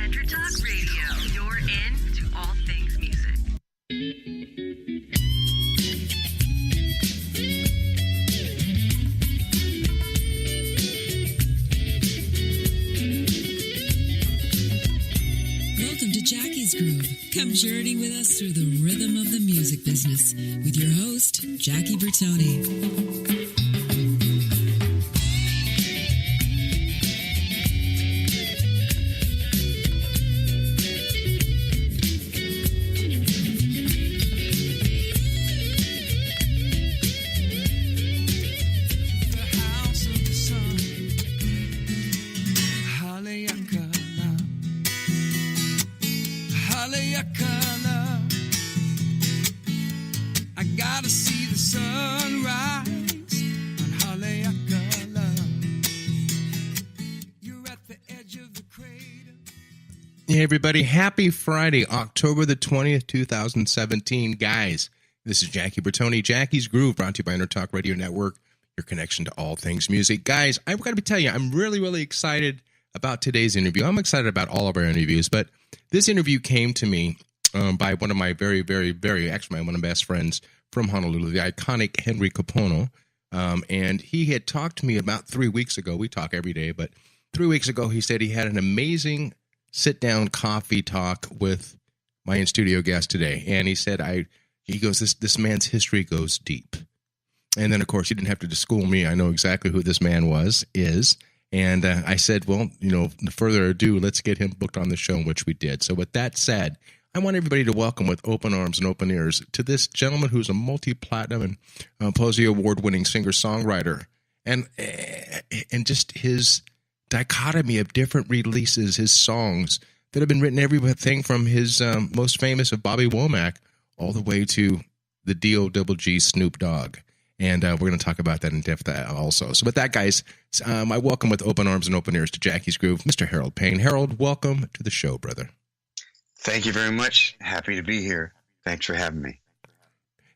Andrew Talk Radio. You're in to all things music. Welcome to Jackie's Groove. Come journey with us through the rhythm of the music business with your host, Jackie Bertoni. Hey everybody, happy Friday, October the 20th, 2017. Guys, this is Jackie Bertoni, Jackie's Groove, brought to you by Talk Radio Network, your connection to all things music. Guys, I've got to tell you, I'm really excited about today's interview. I'm excited about all of our interviews, but this interview came to me by one of my actually one of my best friends from Honolulu, the iconic Henry Kapono, and he had talked to me about 3 weeks ago. We talk every day, but 3 weeks ago he said he had an amazing sit-down coffee talk with my in-studio guest today. And he said, he goes, this man's history goes deep. And then, of course, he didn't have to school me. I know exactly who this man is. And I said, well, no further ado, let's get him booked on the show, which we did. So with that said, I want everybody to welcome with open arms and open ears to this gentleman who's a multi-platinum and Posey Award-winning singer-songwriter. And just his dichotomy of different releases, his songs that have been written, everything from his most famous of Bobby Womack all the way to the D.O.G. Snoop Dogg. And we're going to talk about that in depth also. So with that, guys, I welcome with open arms and open ears to Jackie's Groove, Mr. Harold Payne. Harold, welcome to the show, brother. Thank you very much. Happy to be here. Thanks for having me.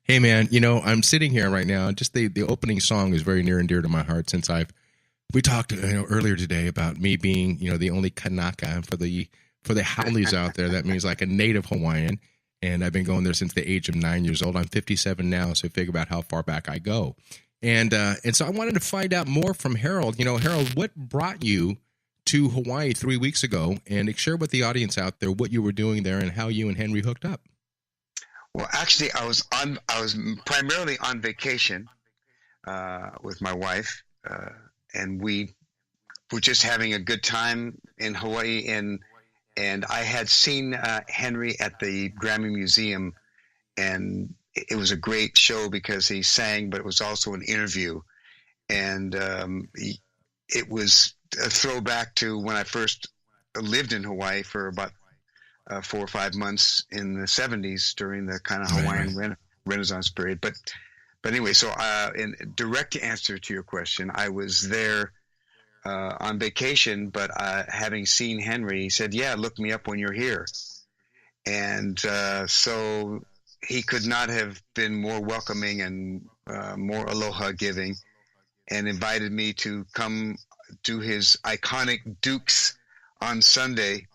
Hey, man, I'm sitting here right now. Just the opening song is very near and dear to my heart since we talked earlier today about me being, the only Kanaka for the Howleys out there. That means like a native Hawaiian. And I've been going there since the age of 9 years old. I'm 57 now, so figure out how far back I go. And so I wanted to find out more from Harold. Harold, what brought you to Hawaii 3 weeks ago? And share with the audience out there what you were doing there and how you and Henry hooked up. Well, actually, I was primarily on vacation with my wife. And we were just having a good time in Hawaii, and I had seen Henry at the Grammy Museum, and it was a great show because he sang, but it was also an interview, and it was a throwback to when I first lived in Hawaii for about 4 or 5 months in the 70s during the kind of Hawaiian Renaissance period, But anyway, so in direct answer to your question, I was there on vacation, but having seen Henry, he said, yeah, look me up when you're here. And so he could not have been more welcoming and more aloha giving, and invited me to come do his iconic Dukes on Sunday,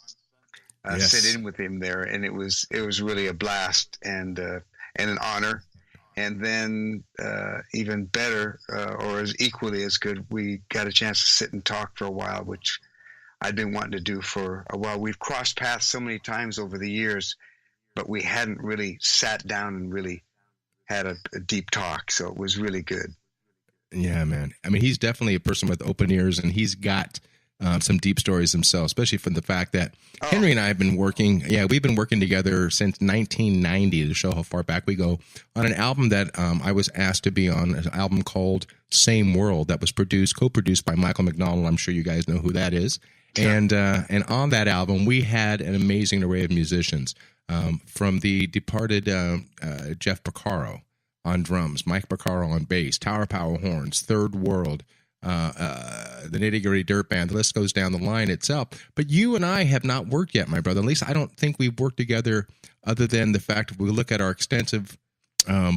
sit in with him there. And it was really a blast and an honor. And then even better, or as equally as good, we got a chance to sit and talk for a while, which I'd been wanting to do for a while. We've crossed paths so many times over the years, but we hadn't really sat down and really had a deep talk. So it was really good. Yeah, man. I mean, he's definitely a person with open ears, and he's got some deep stories himself, especially from the fact that Henry and I have been working. Yeah, we've been working together since 1990 to show how far back we go on an album that I was asked to be on, an album called Same World that was co-produced by Michael McDonald. I'm sure you guys know who that is. Sure. And on that album, we had an amazing array of musicians from the departed Jeff Porcaro on drums, Mike Porcaro on bass, Tower Power horns, Third World, the Nitty Gritty Dirt Band. The list goes down the line itself. But you and I have not worked yet, my brother. At least I don't think we've worked together, other than the fact that we look at our extensive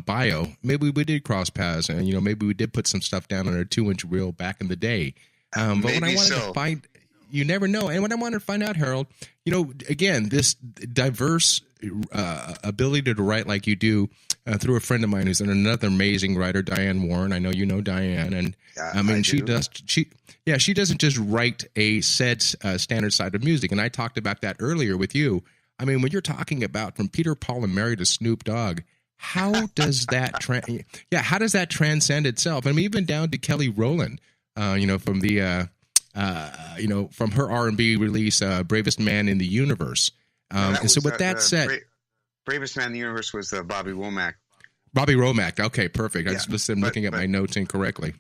bio. Maybe we did cross paths, and maybe we did put some stuff down on a 2-inch reel back in the day. But when I wanted to find, you never know. And what I want to find out, Harold, again, this diverse ability to write like you do through a friend of mine who's another amazing writer, Diane Warren. I know you know Diane, and she doesn't just write a set standard side of music. And I talked about that earlier with you. I mean, when you're talking about from Peter, Paul, and Mary to Snoop Dogg, how does that how does that transcend itself? I mean, even down to Kelly Rowland, from the from her R&B release, Bravest Man in the Universe. And so with that said, Bravest Man in the Universe was Bobby Womack. Bobby Womack. Okay, perfect. I just was looking at my notes incorrectly.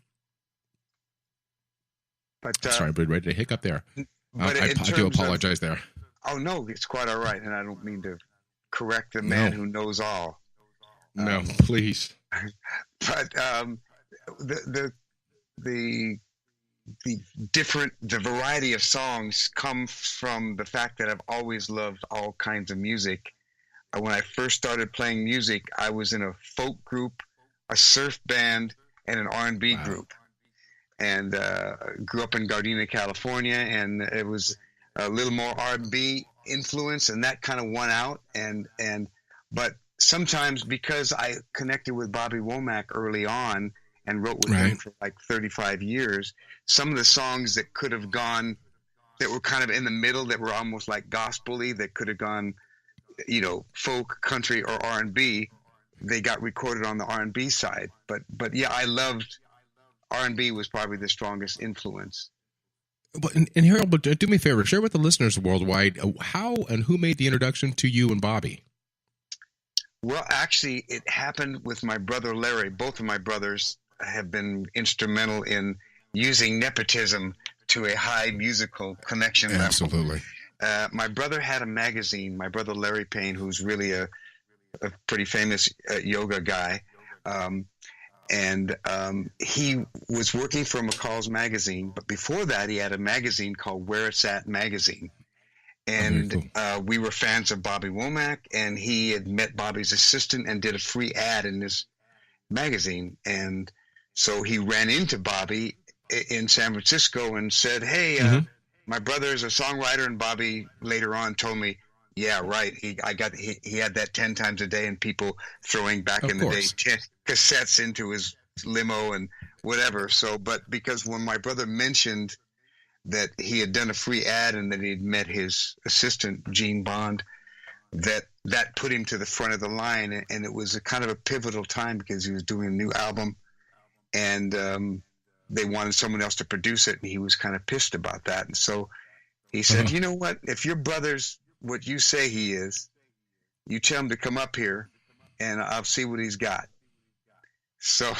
But sorry, but ready to hiccup there. I do apologize there. Oh no, it's quite all right, and I don't mean to correct the man who knows all. No, please. But the variety of songs comes from the fact that I've always loved all kinds of music. When I first started playing music, I was in a folk group, a surf band, and an R&B group, and grew up in Gardena, California, and it was a little more R&B influence, and that kind of won out. But sometimes because I connected with Bobby Womack early on and wrote with him for like 35 years, some of the songs that could have gone, that were kind of in the middle, that were almost like gospel-y, that could have gone, folk, country, or R&B, they got recorded on the R&B side. But yeah, I loved R&B was probably the strongest influence. But and Harold, do me a favor, share with the listeners worldwide how and who made the introduction to you and Bobby. Well, actually, it happened with my brother Larry. Both of my brothers have been instrumental in using nepotism to a high musical connection level. Absolutely. My brother had a magazine, my brother Larry Payne, who's really a pretty famous yoga guy. And he was working for McCall's magazine, but before that he had a magazine called Where It's At Magazine. And we were fans of Bobby Womack, and he had met Bobby's assistant and did a free ad in this magazine. And so he ran into Bobby in San Francisco and said, hey, my brother is a songwriter. And Bobby later on told me, yeah, right. He had that 10 times a day, and people throwing back in the day 10 cassettes into his limo and whatever. So, but because when my brother mentioned that he had done a free ad and that he'd met his assistant, Gene Bond, that put him to the front of the line. And it was a kind of a pivotal time because he was doing a new album, and they wanted someone else to produce it. And he was kind of pissed about that. And so he said, you know what, if your brother's what you say he is, you tell him to come up here and I'll see what he's got. So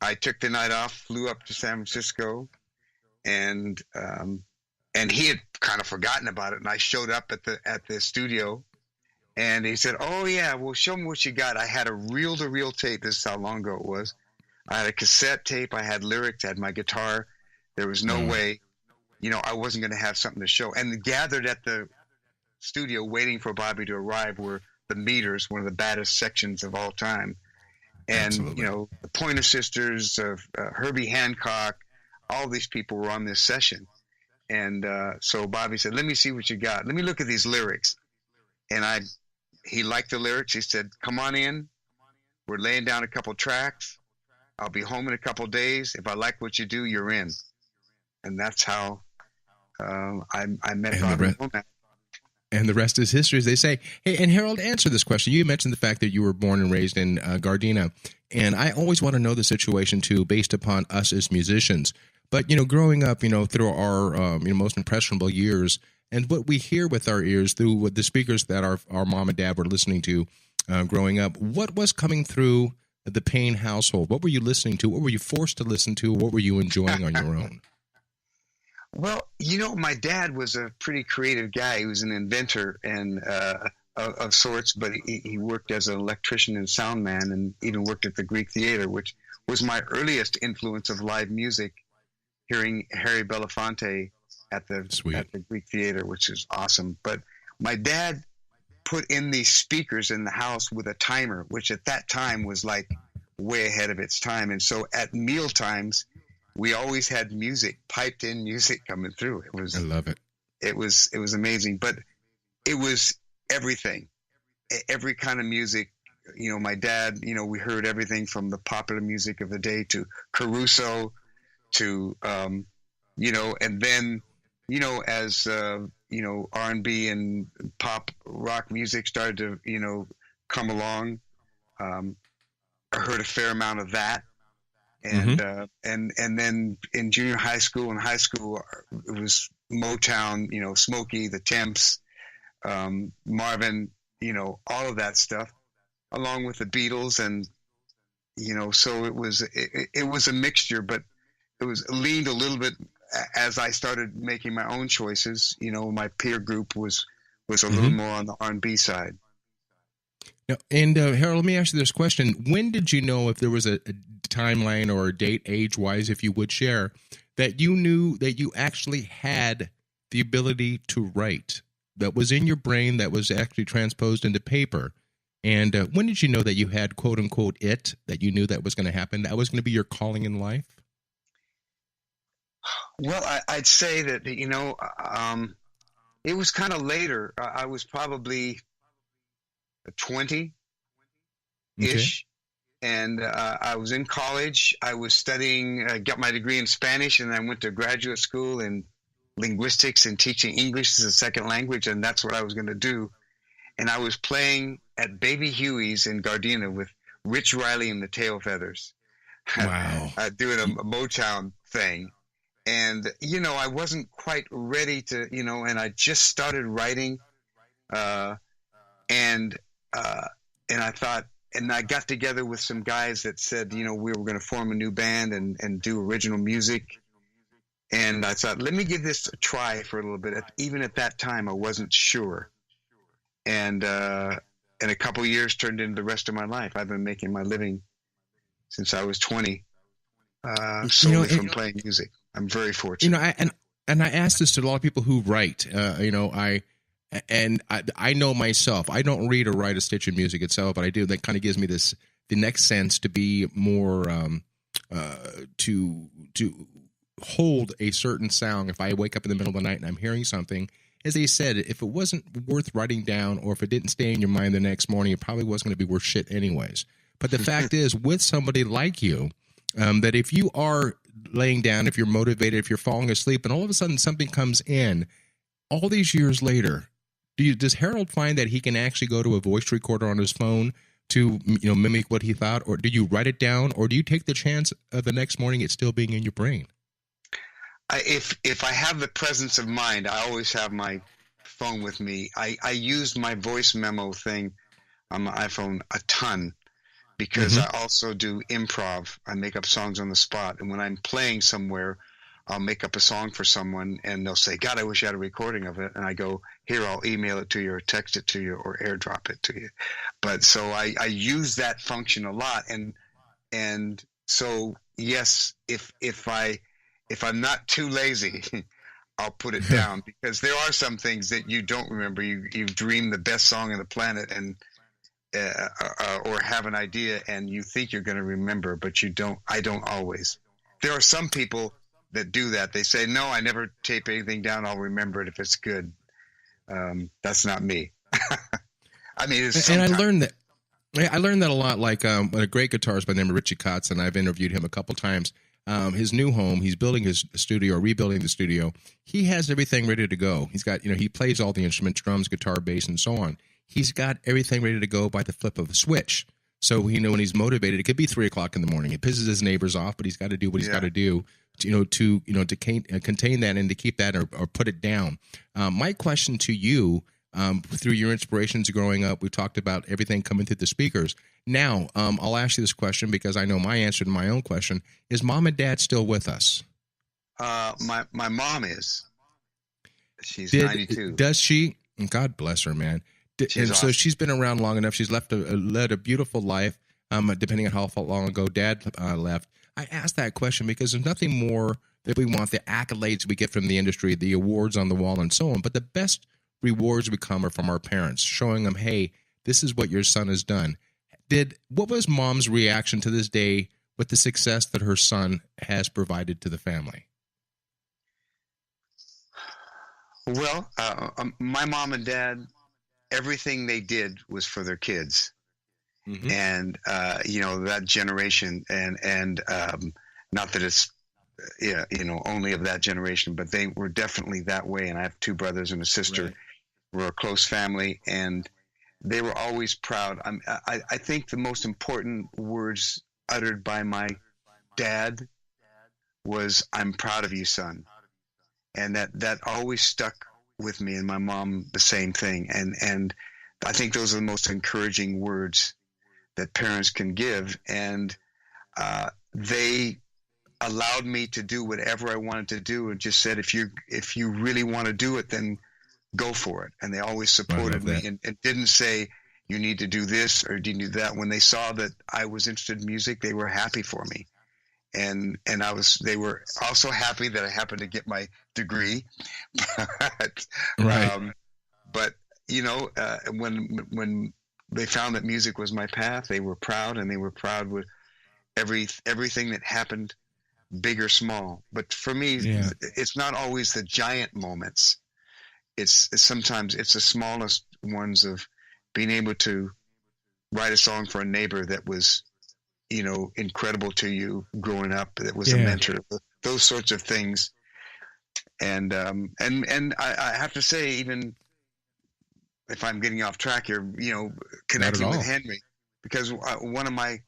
I took the night off, flew up to San Francisco, and he had kind of forgotten about it. And I showed up at the studio, and he said, "Oh yeah, well, show me what you got." I had a reel-to-reel tape. This is how long ago it was. I had a cassette tape. I had lyrics. I had my guitar. There was no way, I wasn't going to have something to show. And gathered at the studio waiting for Bobby to arrive were the Meters, one of the baddest sections of all time. And, the Pointer Sisters, Herbie Hancock, all these people were on this session. And so Bobby said, let me see what you got. Let me look at these lyrics. And he liked the lyrics. He said, come on in. We're laying down a couple tracks. I'll be home in a couple days. If I like what you do, you're in. And that's how I met Bobby Womack. And the rest is history, as they say. Hey, and Harold, answer this question. You mentioned the fact that you were born and raised in Gardena, and I always want to know the situation, too, based upon us as musicians. But, growing up, through our most impressionable years, and what we hear with our ears through the speakers that our mom and dad were listening to growing up, what was coming through the Payne household? What were you listening to? What were you forced to listen to? What were you enjoying on your own? Well, my dad was a pretty creative guy. He was an inventor and of sorts, but he worked as an electrician and sound man, and even worked at the Greek Theater, which was my earliest influence of live music, hearing Harry Belafonte at the Greek Theater, which is awesome. But my dad put in these speakers in the house with a timer, which at that time was like way ahead of its time. And so at meal times, we always had music, piped in music coming through. I love it. It was amazing, but it was everything, every kind of music. You know, my dad, you know, we heard everything from the popular music of the day to Caruso to, you know, and then, you know, as, you know, R&B and pop rock music started to, you know, come along, I heard a fair amount of that. And, and then in junior high school and high school, it was Motown, you know, Smokey, the Temps, Marvin, you know, all of that stuff, along with the Beatles. And, you know, so it was a mixture, but it was leaned a little bit as I started making my own choices. You know, my peer group was a little more on the R&B side. Now, and Harold, let me ask you this question. When did you know, if there was a timeline or a date, age-wise, if you would share, that you knew that you actually had the ability to write, that was in your brain, that was actually transposed into paper? And when did you know that you had, quote-unquote, that you knew that was going to happen, that was going to be your calling in life? Well, I'd say that, you know, it was kind of later. I was probably 20-ish, and I was in college. I was studying, got my degree in Spanish, and I went to graduate school in linguistics and teaching English as a second language, and that's what I was going to do. And I was playing at Baby Huey's in Gardena with Rich Riley and the Tail Feathers. Wow. Doing a Motown thing. And, you know, I wasn't quite ready to, you know, and I just started writing, and I thought, and I got together with some guys that said, you know, we were going to form a new band and do original music. And I thought, let me give this a try for a little bit. Even at that time, I wasn't sure. And a couple of years turned into the rest of my life. I've been making my living since I was 20, solely from playing music. I'm very fortunate. You know, and I ask this to a lot of people who write. You know, I know myself. I don't read or write a stitch of music itself, but I do. That kind of gives me the next sense to be more to hold a certain sound. If I wake up in the middle of the night and I'm hearing something, as they said, if it wasn't worth writing down, or if it didn't stay in your mind the next morning, it probably wasn't going to be worth shit anyways. But the fact is, with somebody like you, that if you are laying down, if you're motivated, if you're falling asleep, and all of a sudden something comes in, all these years later, does Harold find that he can actually go to a voice recorder on his phone to, you know, mimic what he thought, or do you write it down, or do you take the chance of the next morning it still being in your brain? If I have the presence of mind, I always have my phone with me. I use my voice memo thing on my iPhone a ton, because I also do improv. I make up songs on the spot, and when I'm playing somewhere, I'll make up a song for someone, and they'll say, God, I wish I had a recording of it. And I go, here, I'll email it to you, or text it to you, or airdrop it to you. But so I use that function a lot. And so, yes, if I'm not too lazy, I'll put it down, because there are some things that you don't remember. You've dreamed the best song on the planet, and or have an idea, and you think you're going to remember, but you don't. I don't always. There are some people that do that. They say, no, I never tape anything down. I'll remember it if it's good. That's not me. I mean, and I learned that. I learned that a lot. Like a great guitarist by the name of Richie Kotzen, I've interviewed him a couple times. His new home, he's building his studio, or rebuilding the studio. He has everything ready to go. He's got, you know, he plays all the instruments, drums, guitar, bass, and so on. He's got everything ready to go by the flip of a switch. So, you know, when he's motivated, it could be 3 o'clock in the morning. It pisses his neighbors off, but he's got to do what he's got to do, to contain that and to keep that, or put it down. My question to you, through your inspirations growing up, we talked about everything coming through the speakers. Now, I'll ask you this question because I know my answer to my own question. Is Mom and Dad still with us? My mom is. She's 92. Does she? God bless her, man. And so she's been around long enough. She's led a beautiful life, depending on how long ago Dad left. I asked that question because there's nothing more that we want, the accolades we get from the industry, the awards on the wall, and so on. But the best rewards we come are from our parents, showing them, hey, this is what your son has done. What was Mom's reaction to this day with the success that her son has provided to the family? Well, my mom and dad, everything they did was for their kids. Mm-hmm. And, that generation and not that it's, only of that generation, but they were definitely that way. And I have two brothers and a sister. Right. We're a close family, and they were always proud. I think the most important words uttered by my dad was, "I'm proud of you, son." And that always stuck with me, and my mom, the same thing. And I think those are the most encouraging words that parents can give. And they allowed me to do whatever I wanted to do, and just said, if you really want to do it, then go for it. And they always supported me and didn't say, you need to do this or you need to do that. When they saw that I was interested in music, they were happy for me. And they were also happy that I happened to get my degree. But when they found that music was my path, they were proud, and they were proud with everything that happened, big or small. But for me, it's not always the giant moments. It's sometimes it's the smallest ones of being able to write a song for a neighbor that was, incredible to you growing up, that was a mentor, those sorts of things. And I have to say, even if I'm getting off track here, connecting with Henry, because one of my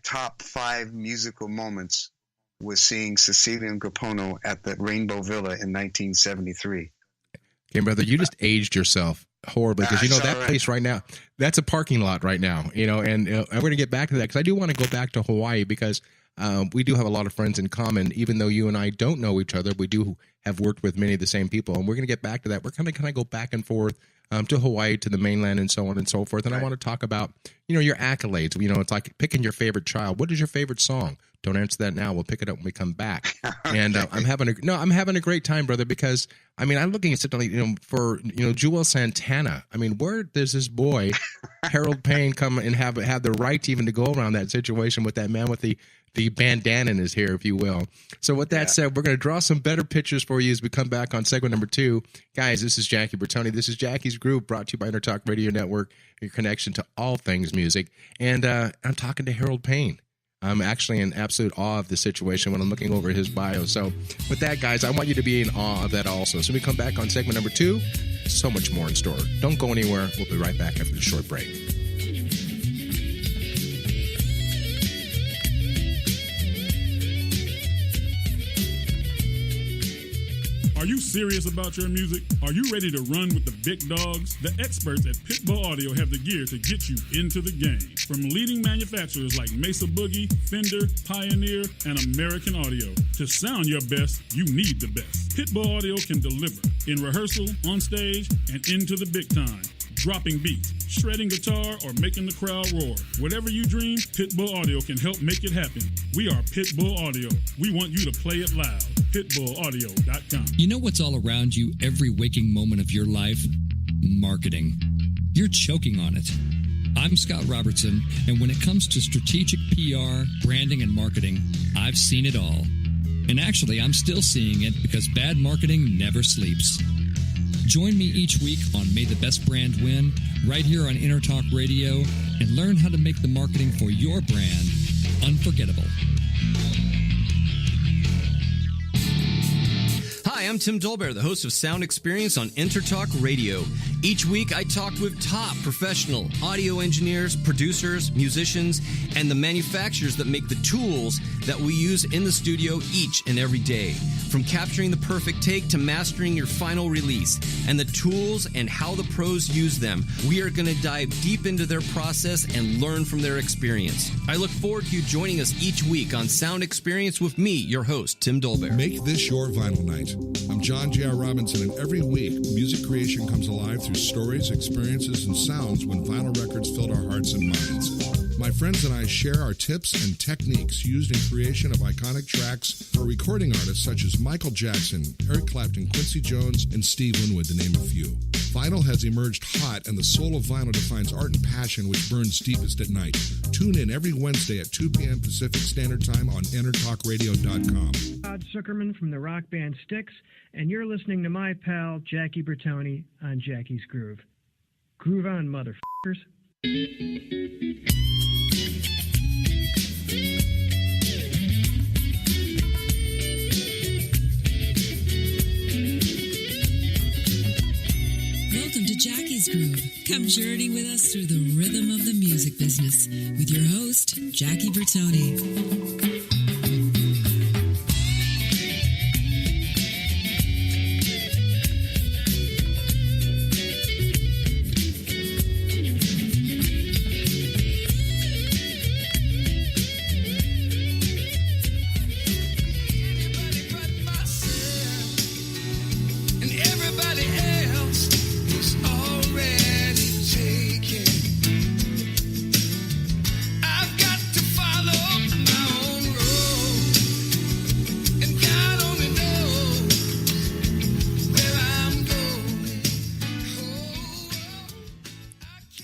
top 5 musical moments was seeing Cecilia and Capono at the Rainbow Villa in 1973. Okay, brother, you just aged yourself horribly, because that place right now, that's a parking lot right now, and we're going to get back to that, because I do want to go back to Hawaii, because we do have a lot of friends in common. Even though you and I don't know each other, we do have worked with many of the same people, and we're going to get back to that. We're kind of go back and forth to Hawaii, to the mainland, and so on and so forth. And I want to talk about, your accolades. It's like picking your favorite child. What is your favorite song? Don't answer that now. We'll pick it up when we come back. And I'm having a great time, brother, because I'm looking at something, for Jewel Santana. Where does this boy Harold Payne come and have the right to even to go around that situation with that man with the bandana in his hair, if you will? So with that said, we're going to draw some better pictures for you as we come back on segment number 2. Guys, this is Jackie Bertoni. This is Jackie's Groove, brought to you by Intertalk Radio Network, your connection to all things music. And I'm talking to Harold Payne. I'm actually in absolute awe of the situation when I'm looking over his bio. So with that, guys, I want you to be in awe of that also. So we come back on segment number 2. So much more in store. Don't go anywhere. We'll be right back after the short break. Are you serious about your music? Are you ready to run with the big dogs? The experts at Pitbull Audio have the gear to get you into the game. From leading manufacturers like Mesa Boogie, Fender, Pioneer, and American Audio. To sound your best, you need the best. Pitbull Audio can deliver in rehearsal, on stage, and into the big time. Dropping beats, shredding guitar, or making the crowd roar. Whatever you dream, Pitbull Audio can help make it happen. We are Pitbull Audio. We want you to play it loud. PitbullAudio.com. You know what's all around you every waking moment of your life? Marketing. You're choking on it. I'm Scott Robertson, and when it comes to strategic PR, branding, and marketing, I've seen it all. And actually, I'm still seeing it because bad marketing never sleeps. Join me each week on May the Best Brand Win, right here on Intertalk Radio, and learn how to make the marketing for your brand unforgettable. Hi, I'm Tim Dolbear, the host of Sound Experience on Intertalk Radio. Each week, I talk with top professional audio engineers, producers, musicians, and the manufacturers that make the tools that we use in the studio each and every day. From capturing the perfect take to mastering your final release, and the tools and how the pros use them, we are going to dive deep into their process and learn from their experience. I look forward to you joining us each week on Sound Experience with me, your host, Tim Dolbear. Make this your vinyl night. I'm John J.R. Robinson, and every week, music creation comes alive through stories, experiences, and sounds when vinyl records filled our hearts and minds. My friends and I share our tips and techniques used in creation of iconic tracks for recording artists such as Michael Jackson, Eric Clapton, Quincy Jones, and Steve Winwood, to name a few. Vinyl has emerged hot, and the soul of vinyl defines art and passion which burns deepest at night. Tune in every Wednesday at 2 p.m. Pacific Standard Time on EnterTalkRadio.com. Rod Zuckerman from the rock band Styx, and you're listening to my pal Jackie Bertoni on Jackie's Groove. Groove on, motherfuckers. Welcome to Jackie's Groove. Come journey with us through the rhythm of the music business with your host, Jackie Bertoni.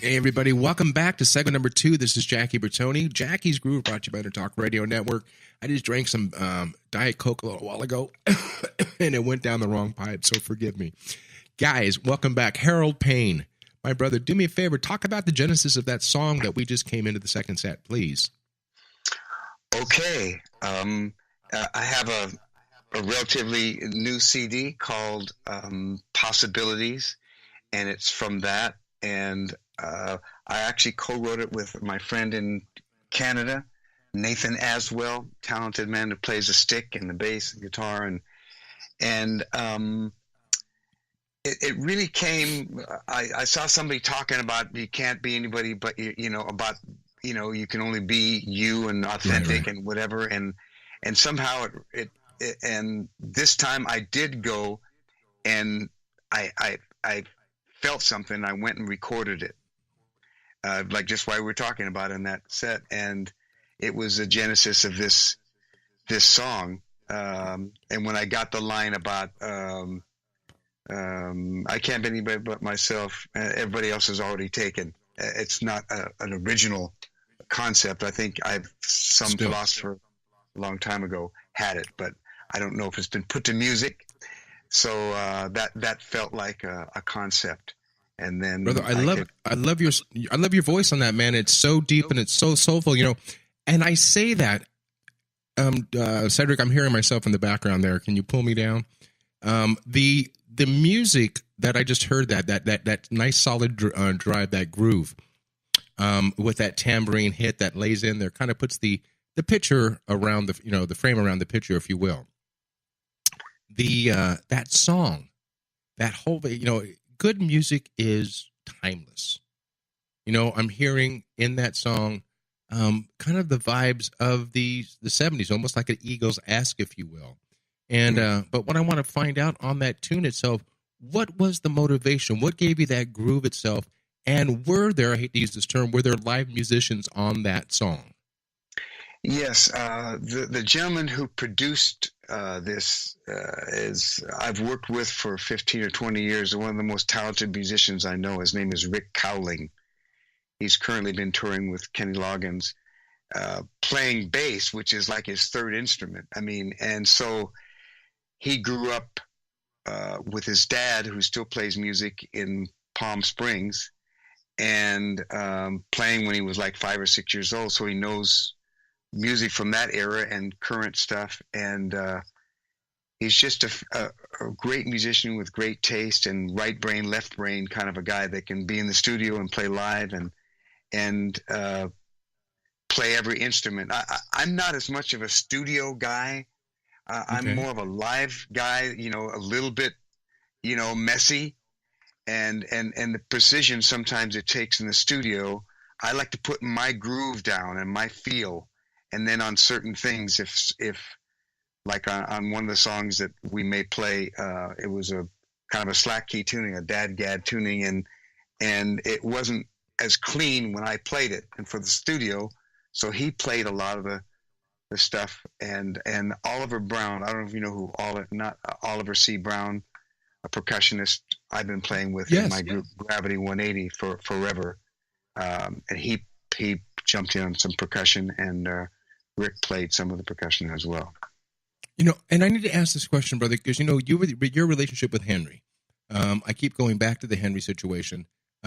Hey, everybody. Welcome back to segment number 2. This is Jackie Bertoni. Jackie's Groove, brought to you by the Talk Radio Network. I just drank some Diet Coke a little while ago, and it went down the wrong pipe, so forgive me. Guys, welcome back. Harold Payne, my brother, do me a favor. Talk about the genesis of that song that we just came into the second set, please. Okay. I have a relatively new CD called Possibilities, and it's from that. And I actually co-wrote it with my friend in Canada, Nathan Aswell, talented man who plays the stick and the bass and guitar. And it really came, I saw somebody talking about you can't be anybody but, you can only be you and authentic, right. And whatever. And somehow and this time I did go and I felt something. I went and recorded it, like just why we're talking about in that set, and it was the genesis of this song. And when I got the line about I can't be anybody but myself, everybody else is already taken. It's not an original concept. I think some philosopher a long time ago had it, but I don't know if it's been put to music. So that felt like a concept, and then brother, I love your voice on that, man. It's so deep and it's so soulful, And I say that, Cedric, I'm hearing myself in the background there. Can you pull me down? The music that I just heard, that nice solid drive, that groove, with that tambourine hit that lays in there, kind of puts the picture around the frame around the picture, if you will. That song, that whole, good music is timeless. I'm hearing in that song kind of the vibes of the 70s, almost like an Eagles-esque, if you will. And but what I want to find out on that tune itself, what was the motivation? What gave you that groove itself? And were there, I hate to use this term, were there live musicians on that song? Yes, the gentleman who produced this is I've worked with for 15 or 20 years. One of the most talented musicians I know. His name is Rick Cowling. He's currently been touring with Kenny Loggins, playing bass, which is like his third instrument. And so he grew up with his dad, who still plays music in Palm Springs, and playing when he was like 5 or 6 years old. So he knows music from that era and current stuff, and he's just a great musician with great taste and right brain, left brain kind of a guy that can be in the studio and play live and play every instrument. I'm not as much of a studio guy. I'm more of a live guy, a little bit, messy, and the precision sometimes it takes in the studio. I like to put my groove down and my feel. And then on certain things, if like on one of the songs that we may play, it was a kind of a slack key tuning, a dad-gad tuning, and it wasn't as clean when I played it. And for the studio, so he played a lot of the stuff. And Oliver Brown, I don't know if you know who not Oliver C. Brown, a percussionist I've been playing with in my group, Gravity 180, for forever. And he jumped in on some percussion, and Rick played some of the percussion as well. And I need to ask this question, brother, because, your relationship with Henry. I keep going back to the Henry situation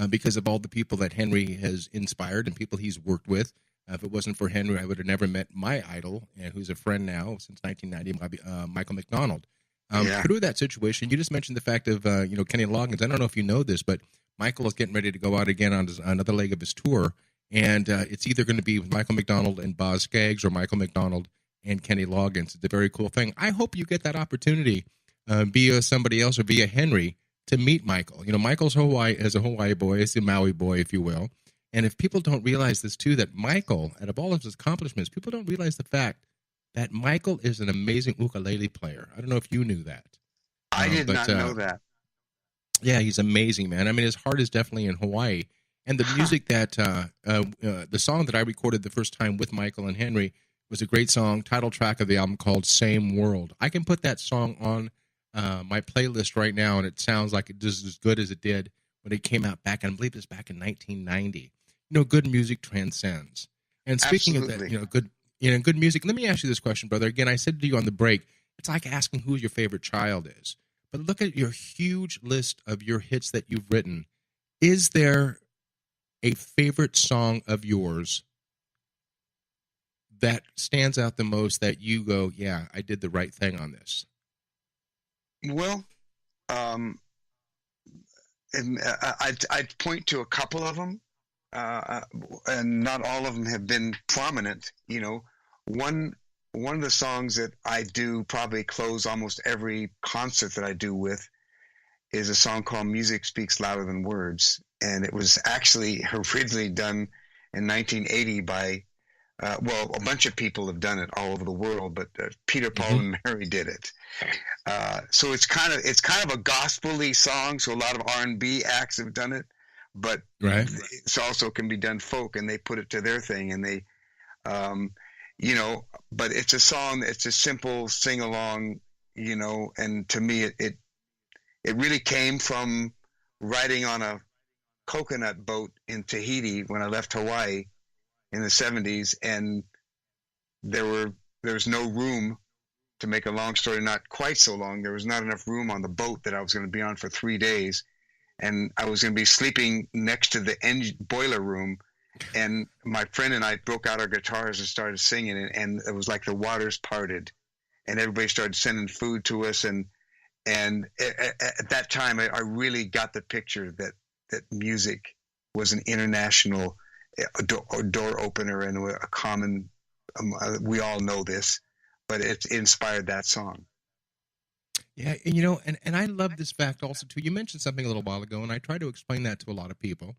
because of all the people that Henry has inspired and people he's worked with. If it wasn't for Henry, I would have never met my idol, who's a friend now since 1990, Michael McDonald. Through that situation, you just mentioned the fact of, Kenny Loggins. I don't know if you know this, but Michael is getting ready to go out again on another leg of his tour, and it's either going to be with Michael McDonald and Boz Scaggs or Michael McDonald and Kenny Loggins. It's a very cool thing. I hope you get that opportunity via somebody else or via Henry to meet Michael. Michael's as a Hawaii boy, is a Maui boy, if you will. And if people don't realize this too, that Michael, out of all of his accomplishments, people don't realize the fact that Michael is an amazing ukulele player. I don't know if you knew that. I did not know that. Yeah, he's amazing, man. I mean, his heart is definitely in Hawaii. And the music that, the song that I recorded the first time with Michael and Henry was a great song, title track of the album called Same World. I can put that song on my playlist right now, and it sounds like it just as good as it did when it came out back, and I believe it was back in 1990. Good music transcends. And speaking Absolutely. of that, good music, let me ask you this question, brother. Again, I said to you on the break, it's like asking who your favorite child is. But look at your huge list of your hits that you've written. Is there a favorite song of yours that stands out the most that you go, yeah, I did the right thing on this? Well, I'd point to a couple of them, and not all of them have been prominent. One of the songs that I do probably close almost every concert that I do with is a song called Music Speaks Louder Than Words. And it was actually originally done in 1980 by, a bunch of people have done it all over the world, but Peter, Paul, and Mary did it. So it's kind of a gospel-y song. So a lot of R&B acts have done it, but it also can be done folk, and they put it to their thing, and they, but it's a song, it's a simple sing-along, and to me, it really came from riding on a coconut boat in Tahiti when I left Hawaii in the 70s, and there was no room, to make a long story not quite so long, there was not enough room on the boat that I was going to be on for 3 days, and I was going to be sleeping next to the boiler room, and my friend and I broke out our guitars and started singing, and it was like the waters parted, and everybody started sending food to us, and at that time I really got the picture that music was an international door opener and a common, we all know this, but it inspired that song. Yeah, and I love this fact also too. You mentioned something a little while ago, and I try to explain that to a lot of people.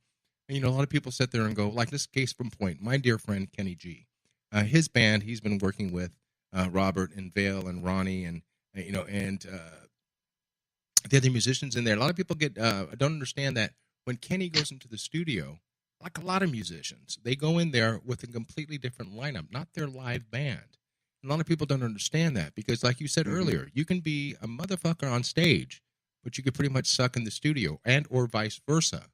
And, a lot of people sit there and go, like this case from point, my dear friend Kenny G, his band, he's been working with Robert and Vale and Ronnie and the other musicians in there. A lot of people don't understand that when Kenny goes into the studio, like a lot of musicians, they go in there with a completely different lineup, not their live band. And a lot of people don't understand that because, like you said earlier, you can be a motherfucker on stage, but you could pretty much suck in the studio, and or vice versa.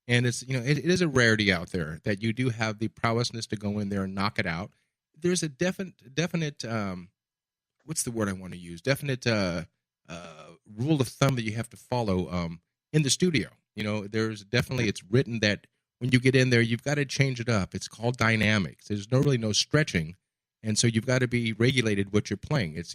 And it's it is a rarity out there that you do have the prowessness to go in there and knock it out. There's a definite what's the word I want to use? Definite rule of thumb that you have to follow in the studio. There's definitely, it's written that when you get in there, you've got to change it up. It's called dynamics. There's no stretching. And so you've got to be regulated what you're playing. It's,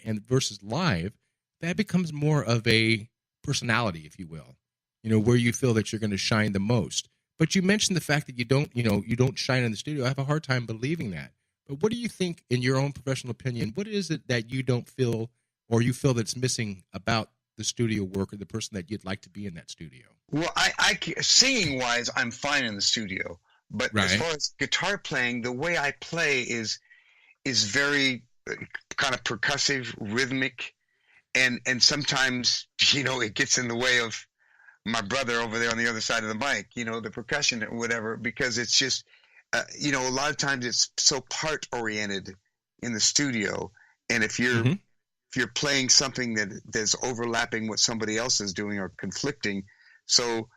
and versus live, that becomes more of a personality, if you will, where you feel that you're going to shine the most. But you mentioned the fact that you don't shine in the studio. I have a hard time believing that. But what do you think, in your own professional opinion, what is it that you don't feel, or you feel that's missing about the studio work, or the person that you'd like to be in that studio? Well, I singing wise, I'm fine in the studio, but as far as guitar playing, the way I play is very kind of percussive, rhythmic, and sometimes it gets in the way of my brother over there on the other side of the mic, the percussion or whatever, because it's just a lot of times it's so part oriented in the studio, and if you're if you're playing something that's overlapping what somebody else is doing or conflicting. So,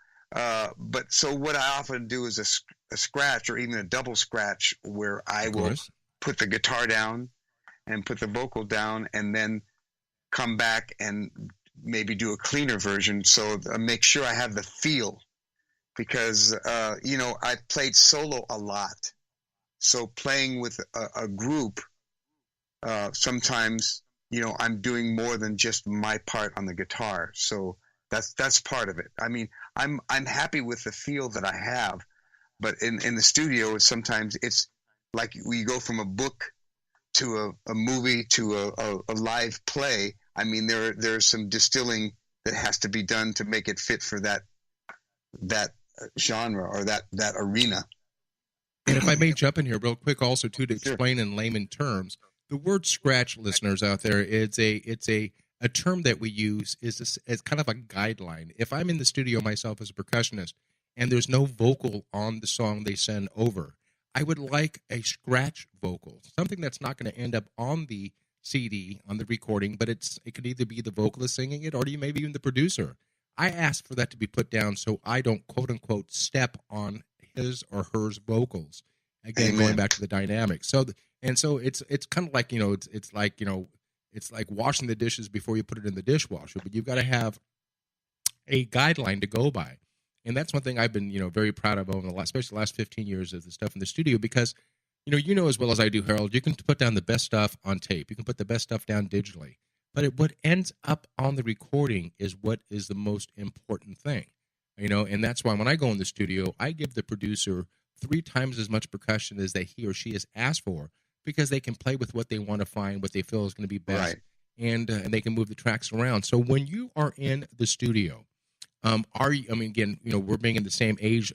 so what I often do is a scratch or even a double scratch where I will put the guitar down and put the vocal down and then come back and maybe do a cleaner version. So make sure I have the feel, because, I've played solo a lot. So playing with a group, sometimes, I'm doing more than just my part on the guitar. So that's part of it. I mean, I'm happy with the feel that I have, but in the studio, sometimes it's like we go from a book to a movie to a live play. I mean, there's some distilling that has to be done to make it fit for that genre or that arena. And if I may jump in here real quick also too, to explain in layman terms, the word scratch, listeners out there, it's a term that we use as kind of a guideline. If I'm in the studio myself as a percussionist and there's no vocal on the song they send over, I would like a scratch vocal, something that's not going to end up on the CD, on the recording, but it could either be the vocalist singing it or maybe even the producer. I ask for that to be put down so I don't, quote unquote, step on his or hers vocals. Again, going back to the dynamic. So it's kind of like, it's like washing the dishes before you put it in the dishwasher, but you've got to have a guideline to go by. And that's one thing I've been, very proud of over especially the last 15 years of the stuff in the studio, because, you know as well as I do, Harold, you can put down the best stuff on tape. You can put the best stuff down digitally. But what ends up on the recording is what is the most important thing, and that's why when I go in the studio, I give the producer 3 times as much percussion as he or she has asked for, because they can play with what they want to find, what they feel is going to be best, and they can move the tracks around. So when you are in the studio, again, we're being in the same age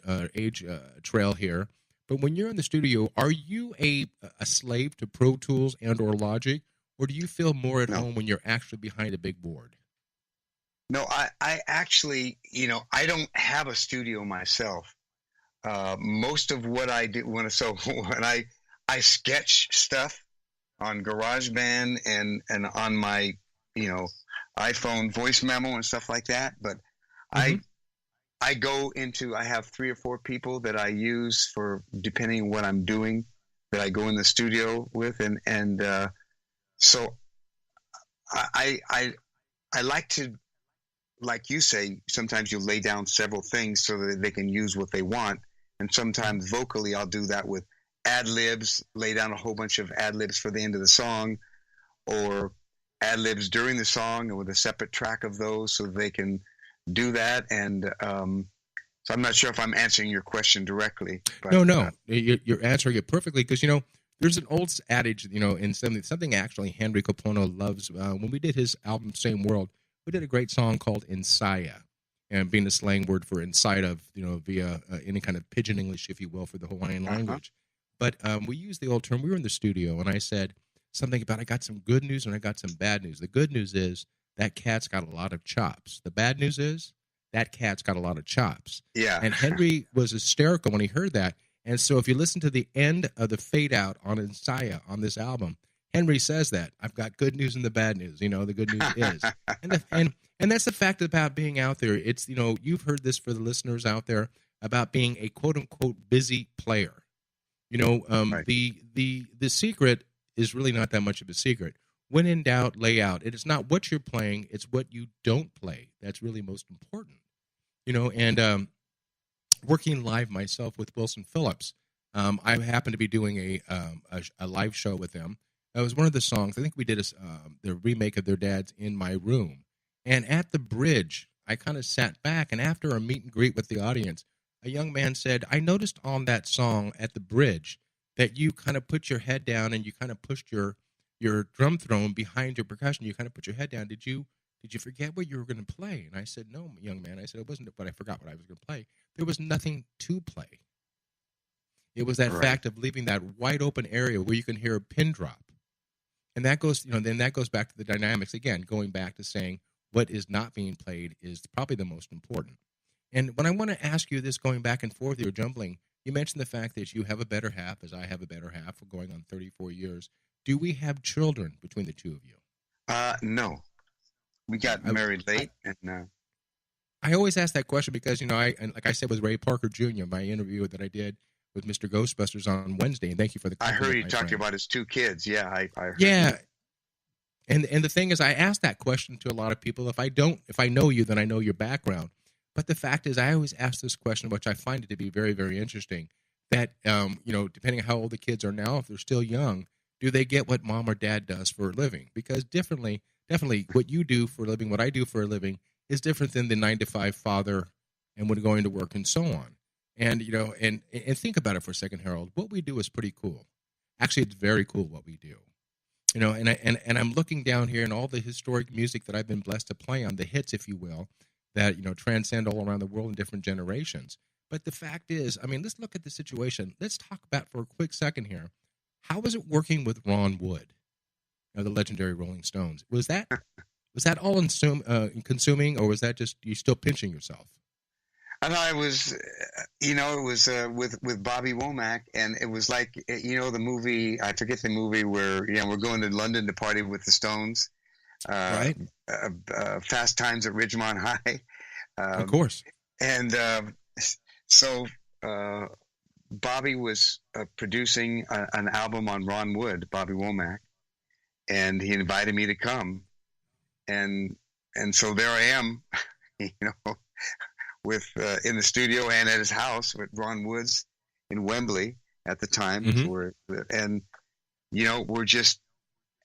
trail here, but when you're in the studio, are you a slave to Pro Tools and or Logic? Or do you feel more at home when you're actually behind a big board? No, I actually, I don't have a studio myself. Most of what I do when I sketch stuff on GarageBand and on my, iPhone voice memo and stuff like that. But I have 3 or 4 people that I use for, depending on what I'm doing, that I go in the studio with. So I like to, like you say, sometimes you lay down several things so that they can use what they want. And sometimes vocally I'll do that with ad-libs, lay down a whole bunch of ad-libs for the end of the song, or ad-libs during the song with a separate track of those so they can do that. And so I'm not sure if I'm answering your question directly. But, no, you're answering it perfectly, because, there's an old adage, in something actually Henry Capono loves. When we did his album, Same World, we did a great song called Insaya, and being a slang word for inside of, via any kind of pidgin English, if you will, for the Hawaiian language. But we used the old term. We were in the studio, and I said something about I got some good news and I got some bad news. The good news is that cat's got a lot of chops. The bad news is that cat's got a lot of chops. Yeah. And Henry was hysterical when he heard that. And so if you listen to the end of the fade out on Insaya on this album, Henry says that I've got good news and the bad news. The good news is, and that's the fact about being out there. It's, you've heard this for the listeners out there about being a quote unquote busy player. The secret is really not that much of a secret. When in doubt, lay out. It is not what you're playing; it's what you don't play that's really most important. Working live myself with Wilson Phillips, I happened to be doing a live show with them. It was one of the songs. I think we did the remake of Their Dad's In My Room. And at the bridge, I kind of sat back, and after a meet and greet with the audience, a young man said, I noticed on that song at the bridge that you kind of put your head down and you kind of pushed your drum throne behind your percussion. You kind of put your head down. Did you forget what you were going to play? And I said, no, young man. I said, it wasn't, but I forgot what I was going to play. There was nothing to play. It was that fact of leaving that wide open area where you can hear a pin drop. And that goes, then that goes back to the dynamics again, going back to saying what is not being played is probably the most important. And when I want to ask you this, going back and forth, you're jumbling, you mentioned the fact that you have a better half, as I have a better half, for going on 34 years. Do we have children between the two of you? No. We got married late, and I always ask that question because, and like I said with Ray Parker Jr., my interview that I did with Mr. Ghostbusters on Wednesday, and thank you for the I compliment, heard he my talked friend. about his 2 kids. Yeah, I heard. Yeah. And the thing is, I ask that question to a lot of people. If I know you, then I know your background. But the fact is, I always ask this question, which I find it to be very, very interesting, that, depending on how old the kids are now, if they're still young, do they get what mom or dad does for a living? Because definitely what you do for a living, what I do for a living is different than the 9-to-5 father and when going to work and so on. And, and think about it for a second, Harold. What we do is pretty cool. Actually, it's very cool what we do. And I'm looking down here and all the historic music that I've been blessed to play on, the hits, if you will, that, transcend all around the world in different generations. But the fact is, let's look at the situation. Let's talk about for a quick second here. How was it working with Ron Wood, the legendary Rolling Stones? Was that all consuming, or was that just you still pinching yourself? I thought it was, it was with Bobby Womack, and it was like, the movie, I forget the movie where, we're going to London to party with the Stones, right? Fast Times at Ridgemont High. Of course. And so Bobby was producing an album on Ron Wood, Bobby Womack, and he invited me to come. And so there I am, with in the studio and at his house with Ron Woods in Wembley at the time. And we're just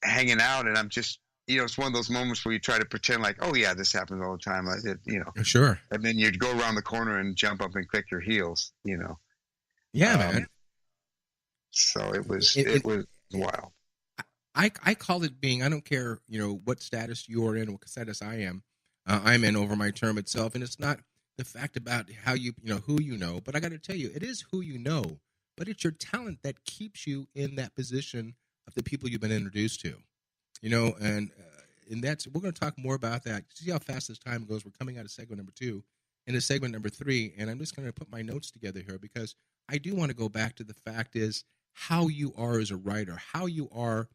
hanging out, and I'm just, it's one of those moments where you try to pretend like, oh yeah, this happens all the time. Sure. And then you'd go around the corner and jump up and click your heels, Yeah, man. So it was wild. I call it being, I don't care, what status you're in, what status I'm in over my term itself. And it's not the fact about how who you know, but I got to tell you, it is who you know, but it's your talent that keeps you in that position of the people you've been introduced to, and that's, we're going to talk more about that. See how fast this time goes. We're coming out of segment number 2 into segment number 3. And I'm just going to put my notes together here because I do want to go back to the fact is how you are as a writer, how you are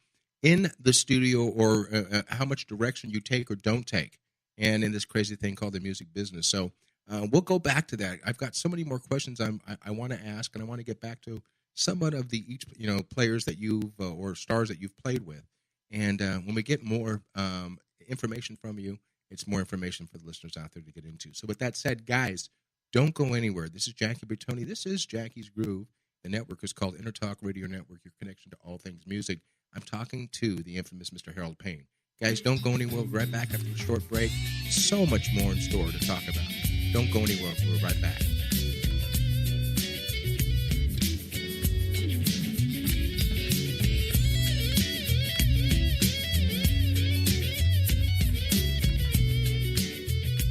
in the studio, or how much direction you take or don't take, and in this crazy thing called the music business. So we'll go back to that. I've got so many more questions I want to ask, and I want to get back to somewhat of the each players that you've or stars that you've played with. And when we get more information from you, it's more information for the listeners out there to get into. So with that said, guys, don't go anywhere. This is Jackie Bertoni. This is Jackie's Groove. The network is called Intertalk Radio Network, your connection to all things music. I'm talking to the infamous Mr. Harold Payne. Guys, don't go anywhere. We'll be right back after a short break. So much more in store to talk about. Don't go anywhere. We'll be right back.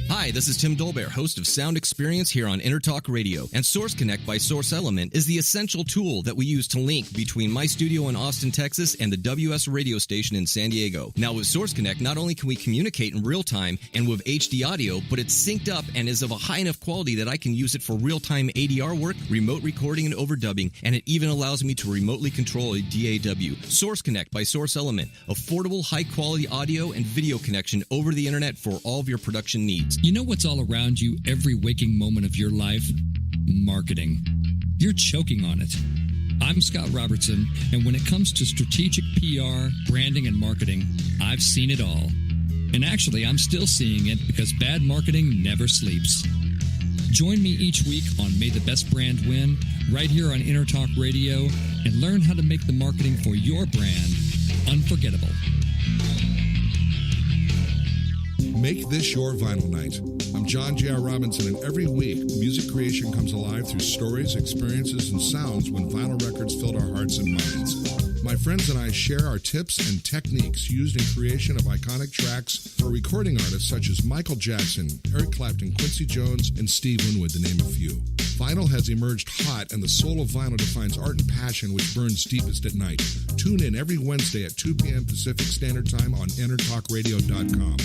Hi, this is Tim Dolbear, host of Sound Experience here on Intertalk Radio. And Source Connect by Source Element is the essential tool that we use to link between my studio in Austin, Texas, and the WS radio station in San Diego. Now, with Source Connect, not only can we communicate in real time and with HD audio, but it's synced up and is of a high enough quality that I can use it for real-time ADR work, remote recording, and overdubbing, and it even allows me to remotely control a DAW. Source Connect by Source Element. Affordable, high-quality audio and video connection over the internet for all of your production needs. You know what's all around you every waking moment of your life? Marketing. You're choking on it. I'm Scott Robertson, and when it comes to strategic PR, branding, and marketing, I've seen it all. And actually, I'm still seeing it because bad marketing never sleeps. Join me each week on May the Best Brand Win, right here on Intertalk Radio, and learn how to make the marketing for your brand unforgettable. Make this your vinyl night. I'm John J.R. Robinson, and every week, music creation comes alive through stories, experiences, and sounds when vinyl records filled our hearts and minds. My friends and I share our tips and techniques used in creation of iconic tracks for recording artists such as Michael Jackson, Eric Clapton, Quincy Jones, and Steve Winwood, to name a few. Vinyl has emerged hot, and the soul of vinyl defines art and passion which burns deepest at night. Tune in every Wednesday at 2 p.m. Pacific Standard Time on EnterTalkRadio.com.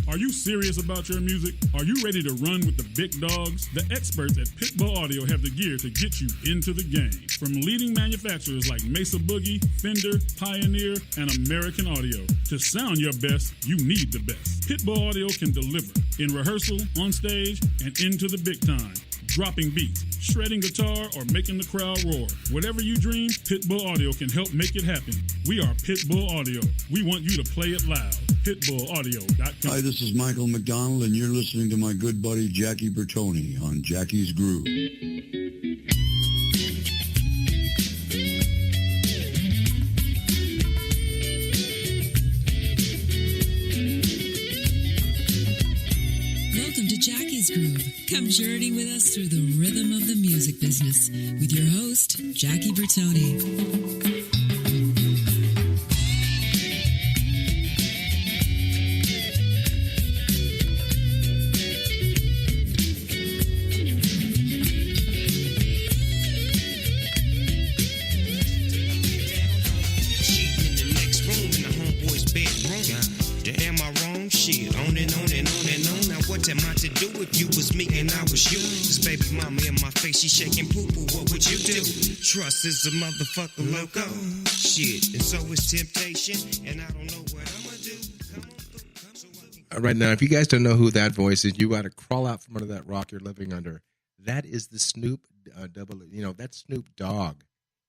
Are you serious about your music? Are you ready to run with the big dogs? The experts at Pitbull Audio have the gear to get you into the game. From leading manufacturers like Mesa Boogie, Fender, Pioneer, and American Audio. To sound your best, you need the best. Pitbull Audio can deliver in rehearsal, on stage, and into the big time. Dropping beats, shredding guitar, or making the crowd roar. Whatever you dream, Pitbull Audio can help make it happen. We are Pitbull Audio. We want you to play it loud. PitbullAudio.com. Hi, this is Michael McDonald, and you're listening to my good buddy Jackie Bertoni on Jackie's Groove. Welcome to Jackie's Groove. Come journey with us through the rhythm of the music business with your host, Jackie Bertoni. She shaking poo-poo, what would you do? Trust is a motherfucker loco. Shit, and so is temptation, and I don't know what I'm gonna do. All right, now, if you guys don't know who that voice is, you got to crawl out from under that rock you're living under. That is the Snoop that's Snoop Dogg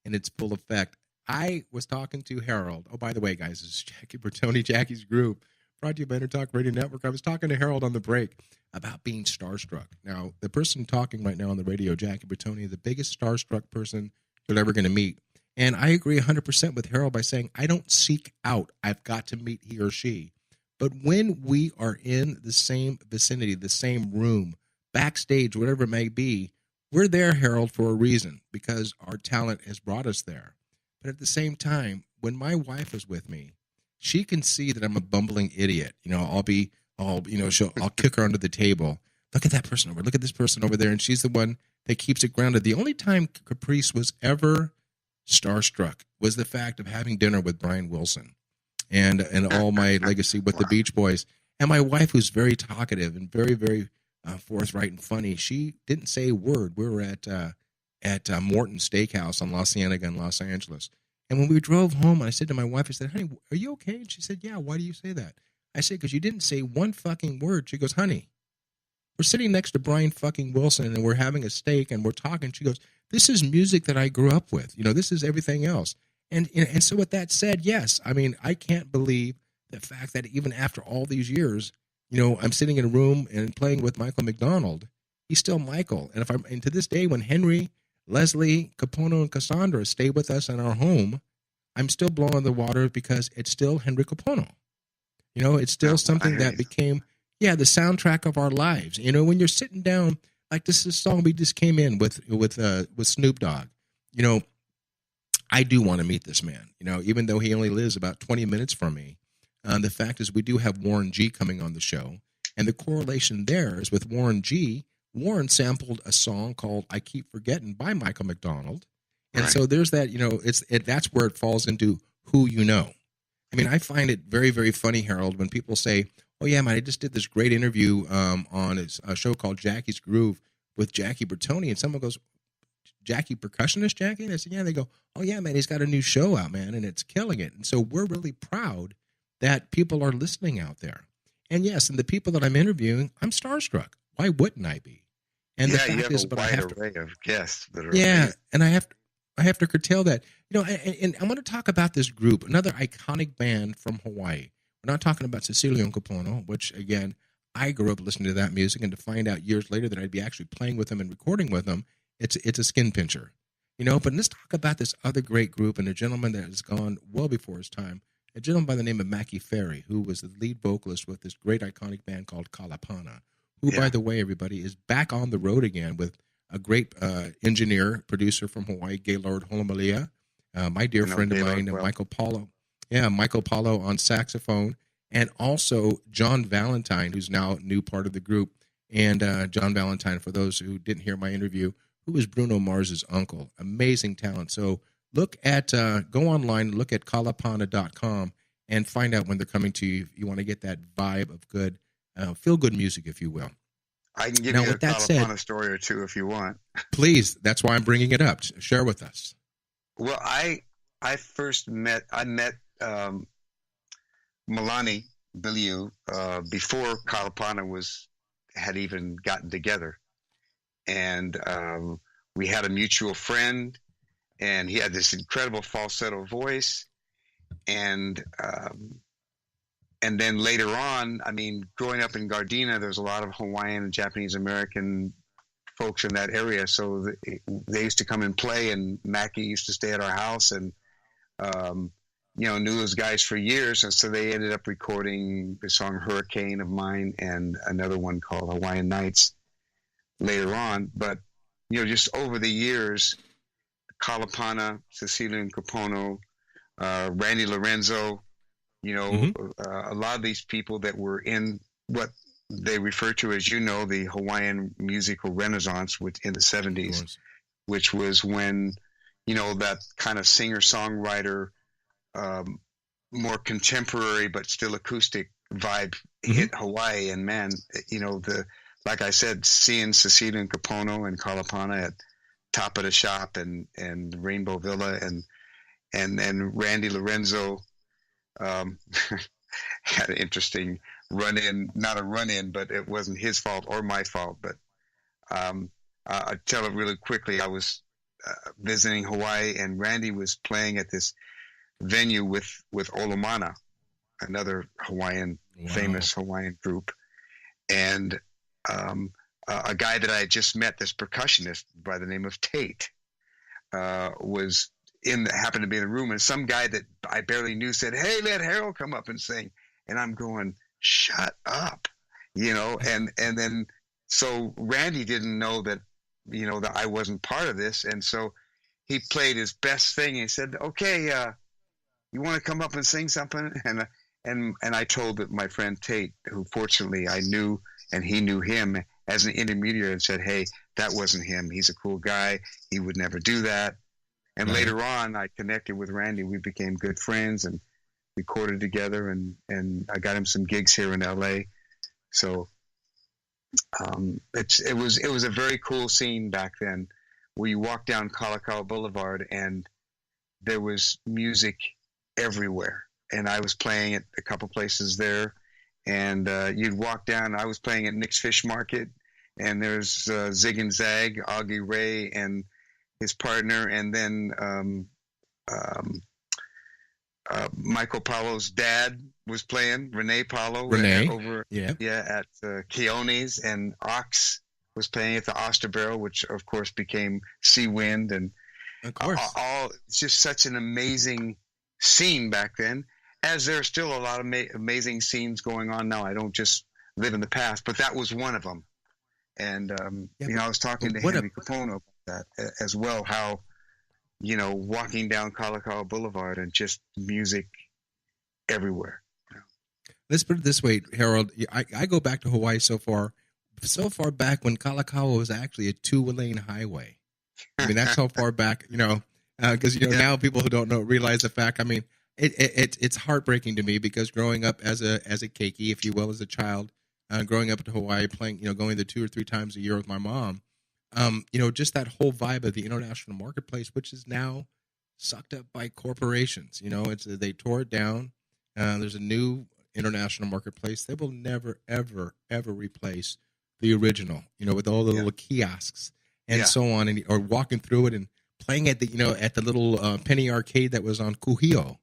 in its full effect. I was talking to Harold. Oh, by the way, guys, this is Jackie Bertoni, Jackie's Groove, brought to you by Talk Radio Network. I was talking to Harold on the break about being starstruck. Now, the person talking right now on the radio, Jackie Bertoni, the biggest starstruck person you're ever going to meet. And I agree 100% with Harold by saying, I don't seek out. I've got to meet he or she. But when we are in the same vicinity, the same room, backstage, whatever it may be, we're there, Harold, for a reason, because our talent has brought us there. But at the same time, when my wife is with me, she can see that I'm a bumbling idiot. I'll kick her under the table. Look at that person over. Look at this person over there. And she's the one that keeps it grounded. The only time Caprice was ever starstruck was the fact of having dinner with Brian Wilson and all my legacy with the Beach Boys. And my wife, who's very talkative and very, very forthright and funny, she didn't say a word. We were at Morton Steakhouse on La Cienega in Los Angeles. And when we drove home, I said to my wife, I said, honey, are you okay? And she said, yeah, why do you say that? I said, because you didn't say one fucking word. She goes, honey, we're sitting next to Brian fucking Wilson and we're having a steak and we're talking. She goes, this is music that I grew up with. This is everything else. And so with that said, yes, I mean, I can't believe the fact that even after all these years, I'm sitting in a room and playing with Michael McDonald. He's still Michael. And to this day, when Henry, Leslie, Capono, and Cassandra stay with us in our home, I'm still blowing the water because it's still Henry Capono. It's still something that became, the soundtrack of our lives. When you're sitting down, like this is a song we just came in with Snoop Dogg. I do want to meet this man. Even though he only lives about 20 minutes from me. The fact is we do have Warren G coming on the show. And the correlation there is with Warren G. Warren sampled a song called I Keep Forgetting by Michael McDonald. And so there's that, that's where it falls into who you know. I mean, I find it very, very funny, Harold, when people say, oh, yeah, man, I just did this great interview on a show called Jackie's Groove with Jackie Bertoni. And someone goes, Jackie Percussionist Jackie? And I said, yeah. They go, oh, yeah, man, he's got a new show out, man, and it's killing it. And so we're really proud that people are listening out there. And yes, and the people that I'm interviewing, I'm starstruck. Why wouldn't I be? And the fact is, but I have to, array of guests that are amazing. And I have to curtail that. And I want to talk about this group, another iconic band from Hawaii. We're not talking about Cecilio and Capono, which, again, I grew up listening to that music, and to find out years later that I'd be actually playing with them and recording with them, it's a skin pincher. But let's talk about this other great group and a gentleman that has gone well before his time, a gentleman by the name of Mackie Ferry, who was the lead vocalist with this great iconic band called Kalapana, who, by the way, everybody, is back on the road again with a great engineer, producer from Hawaii, Gaylord Holomalia, my dear friend of mine, Michael Paulo. Yeah, Michael Paulo on saxophone, and also John Valentine, who's now a new part of the group. And John Valentine, for those who didn't hear my interview, who is Bruno Mars's uncle. Amazing talent. So look at, go online, look at kalapana.com and find out when they're coming to you. If you want to get that vibe of good, feel good music, if you will. I can give Now, you a with that said, Kalapana story or two if you want. Please, that's why I'm bringing it up. Share with us. Well, I met Milani Biliu before Kalapana had even gotten together, and we had a mutual friend, and he had this incredible falsetto voice, and then later on, I mean, growing up in Gardena, there's a lot of Hawaiian and Japanese American folks in that area, so they used to come and play, and Mackie used to stay at our house, and knew those guys for years, and so they ended up recording the song Hurricane of mine and another one called Hawaiian Nights later on. But just over the years, Kalapana, Cecilia Capono, Randy Lorenzo, a lot of these people that were in what they refer to as, the Hawaiian musical renaissance in the 70s, which was when, that kind of singer-songwriter, more contemporary but still acoustic vibe hit Hawaii. And man, like I said, seeing Cecilia and Capono and Kalapana at Top of the Shop and Rainbow Villa and Randy Lorenzo had an interesting run-in, not a run-in, but it wasn't his fault or my fault. But I'll tell it really quickly. I was visiting Hawaii, and Randy was playing at this venue with Olomana, another famous Hawaiian group. And a guy that I had just met, this percussionist by the name of Tate, happened to be in the room, and some guy that I barely knew said, "Hey, let Harold come up and sing." And I'm going, "Shut up," and then so Randy didn't know that, that I wasn't part of this. And so he played his best thing. And he said, "Okay, you want to come up and sing something?" And I told my friend Tate, who fortunately I knew, and he knew him as an intermediary, and said, "Hey, that wasn't him. He's a cool guy. He would never do that." And later on, I connected with Randy. We became good friends and recorded together, and I got him some gigs here in LA. So it was a very cool scene back then, where you walk down Kalakaua Boulevard and there was music everywhere. And I was playing at a couple places there, and you'd walk down. I was playing at Nick's Fish Market, and there's Zig and Zag, Augie Ray, and his partner, and then Michael Paulo's dad was playing, Renee Paulo, over at Keone's, and Ox was playing at the Oster Barrel, which of course became Sea Wind, and of course, it's just such an amazing scene back then. As there are still a lot of amazing scenes going on now. I don't just live in the past, but that was one of them. And I was talking to Henry Capono about that as well. How walking down Kalakaua Boulevard and just music everywhere. Let's put it this way, Harold. I go back to Hawaii so far back when Kalakaua was actually a 2-lane highway. I mean, that's how far back, because now people who don't realize the fact. I mean, it's heartbreaking to me, because growing up as a keiki, if you will, as a child, growing up in Hawaii, playing, going there 2 or 3 times a year with my mom, just that whole vibe of the international marketplace, which is now sucked up by corporations. They tore it down. There's a new international marketplace. They will never, ever, ever replace the original, with all the little kiosks and so on, or walking through it and playing at the little penny arcade that was on Kuhio,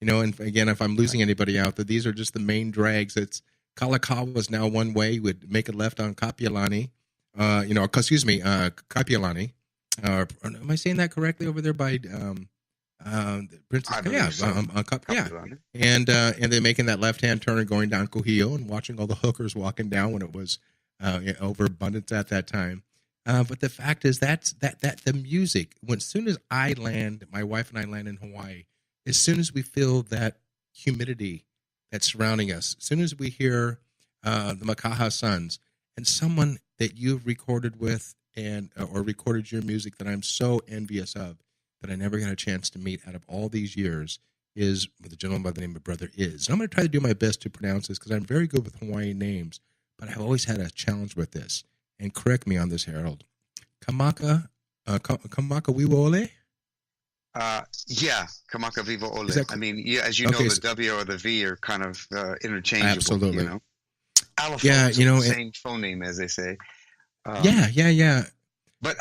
and again, if I'm losing anybody out there, these are just the main drags. It's Kalakaua is now one way. Would make a left on Kapiolani, Kapiolani. Am I saying that correctly over there by Princess? And they're making that left-hand turn and going down Kuhio and watching all the hookers walking down when it was overabundance at that time. But the fact is that the music, as soon as my wife and I land in Hawaii, as soon as we feel that humidity that's surrounding us, as soon as we hear the Makaha Sons and someone that you've recorded with and or recorded your music that I'm so envious of that I never got a chance to meet out of all these years is with a gentleman by the name of Brother Is. And I'm going to try to do my best to pronounce this because I'm very good with Hawaiian names, but I've always had a challenge with this. And correct me on this, Harold. Kamaka Wiwole? Yeah, Kamaka Viva Ole. I mean, yeah, as you Okay, know, the W or the V are kind of interchangeable. Absolutely. You know? Allophone Yeah, is you know, the same phoneme, as they say. Yeah. But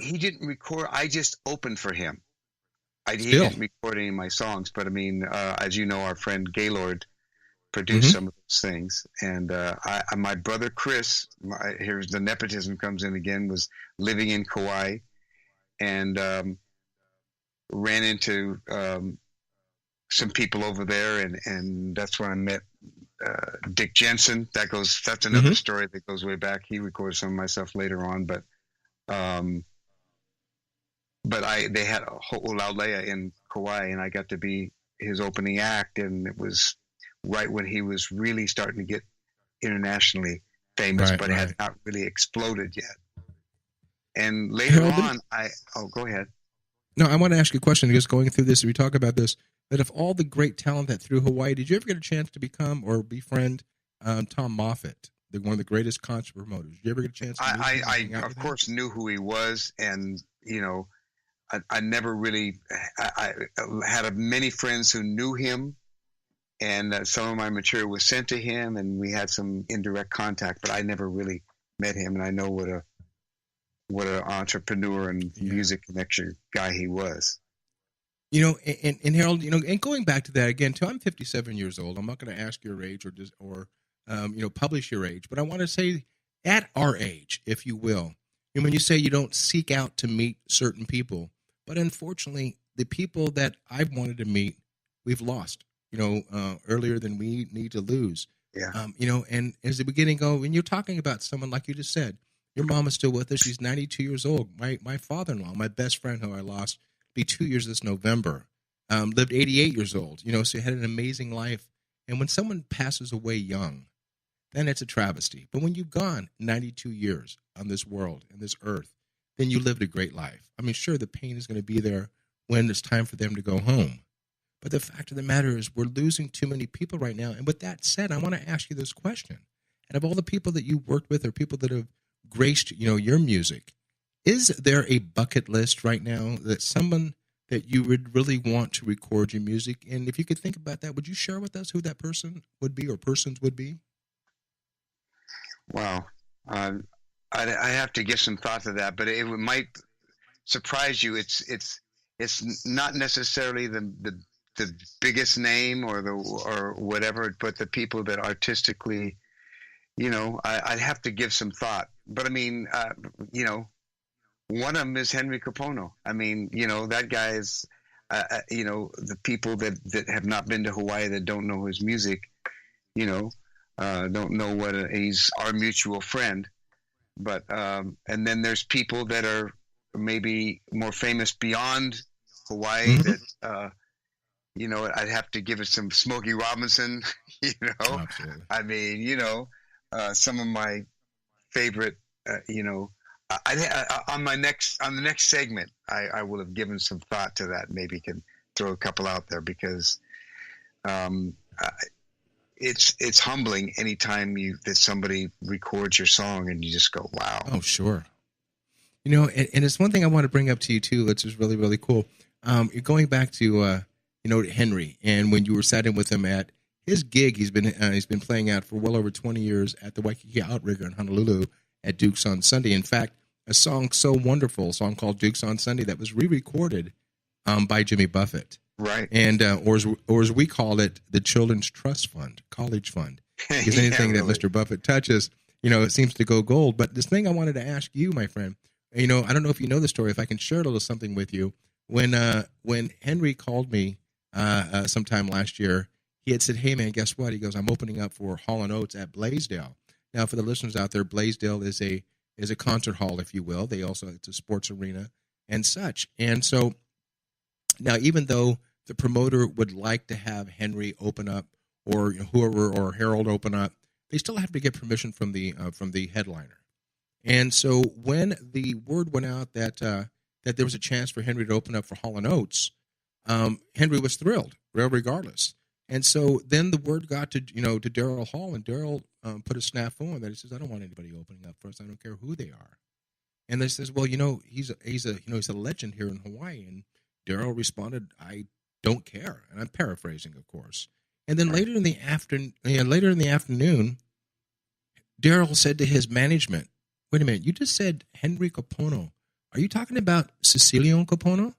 he didn't record. I just opened for him. He Still. didn't record any of my songs, but I mean, as you know, our friend Gaylord produced some of those things. And my brother Chris, here's the nepotism comes in again, was living in Kauai and ran into some people over there, and that's where I met Dick Jensen. That's another story that goes way back. He recorded some of my stuff later on, but they had Ho'olaulea in Kauai, and I got to be his opening act, and it was right when he was really starting to get internationally famous, but had not really exploded yet. And later on, go ahead. No, I want to ask you a question. Just going through this, we talk about this, that of all the great talent that through Hawaii, did you ever get a chance to become or befriend Tom Moffat, one of the greatest concert promoters? Did you ever get a chance to I of course knew who he was, and I never really I had many friends who knew him, and some of my material was sent to him, and we had some indirect contact, but I never really met him, and I know what an entrepreneur and music connection guy he was. And Harold, and going back to that again, too, I'm 57 years old. I'm not going to ask your age or publish your age, but I want to say at our age, if you will, and when you say you don't seek out to meet certain people, but unfortunately, the people that I've wanted to meet, we've lost, earlier than we need to lose. Yeah. And as the beginning go, when you're talking about someone like you just said, your mom is still with us. She's 92 years old. My father-in-law, my best friend who I lost, be 2 years this November, lived 88 years old, so he had an amazing life. And when someone passes away young, then it's a travesty. But when you've gone 92 years on this world and this earth, then you lived a great life. I mean, sure, the pain is going to be there when it's time for them to go home. But the fact of the matter is we're losing too many people right now. And with that said, I want to ask you this question. And of all the people that you worked with or people that have graced, your music, is there a bucket list right now that someone that you would really want to record your music? And if you could think about that, would you share with us who that person would be or persons would be? Wow. I have to give some thought to that, but it might surprise you. It's not necessarily the biggest name or whatever, but the people that artistically, I'd have to give some thought. But I mean, one of them is Henry Kapono. I mean, that guy is, the people that have not been to Hawaii, that don't know his music, don't know he's our mutual friend. But, and then there's people that are maybe more famous beyond Hawaii that, I'd have to give it some Smokey Robinson, Absolutely. I mean, some of my favorite, on the next segment, I will have given some thought to that. Maybe can throw a couple out there because it's humbling anytime that somebody records your song and you just go, wow. Oh, sure. And it's one thing I want to bring up to you too, which is really, really cool. You're going back to Henry, and when you were sat in with him at his gig, he's been playing out for well over 20 years at the Waikiki Outrigger in Honolulu at Duke's on Sunday. In fact, a song so wonderful, a song called Duke's on Sunday, that was re-recorded by Jimmy Buffett. Right. And or as we call it, the Children's Trust Fund, College Fund. Because anything that Mr. Buffett touches, it seems to go gold. But this thing I wanted to ask you, my friend, I don't know if you know the story, if I can share a little something with you. When Henry called me sometime last year, he had said, "Hey man, guess what?" He goes, "I'm opening up for Hall & Oates at Blaisdell." Now, for the listeners out there, Blaisdell is a concert hall, if you will. It's a sports arena and such. And so now, even though the promoter would like to have Henry open up or whoever or Harold open up, they still have to get permission from the headliner. And so when the word went out that there was a chance for Henry to open up for Hall & Oates, Henry was thrilled, regardless. And so then the word got to Daryl Hall, and Daryl put a snafu on that. He says, "I don't want anybody opening up for us. I don't care who they are." And they says, "Well, he's a legend here in Hawaii." And Daryl responded, "I don't care." And I'm paraphrasing, of course. And then later in the afternoon, Daryl said to his management, "Wait a minute, you just said Henry Kapono. Are you talking about Cecilion Kapono?"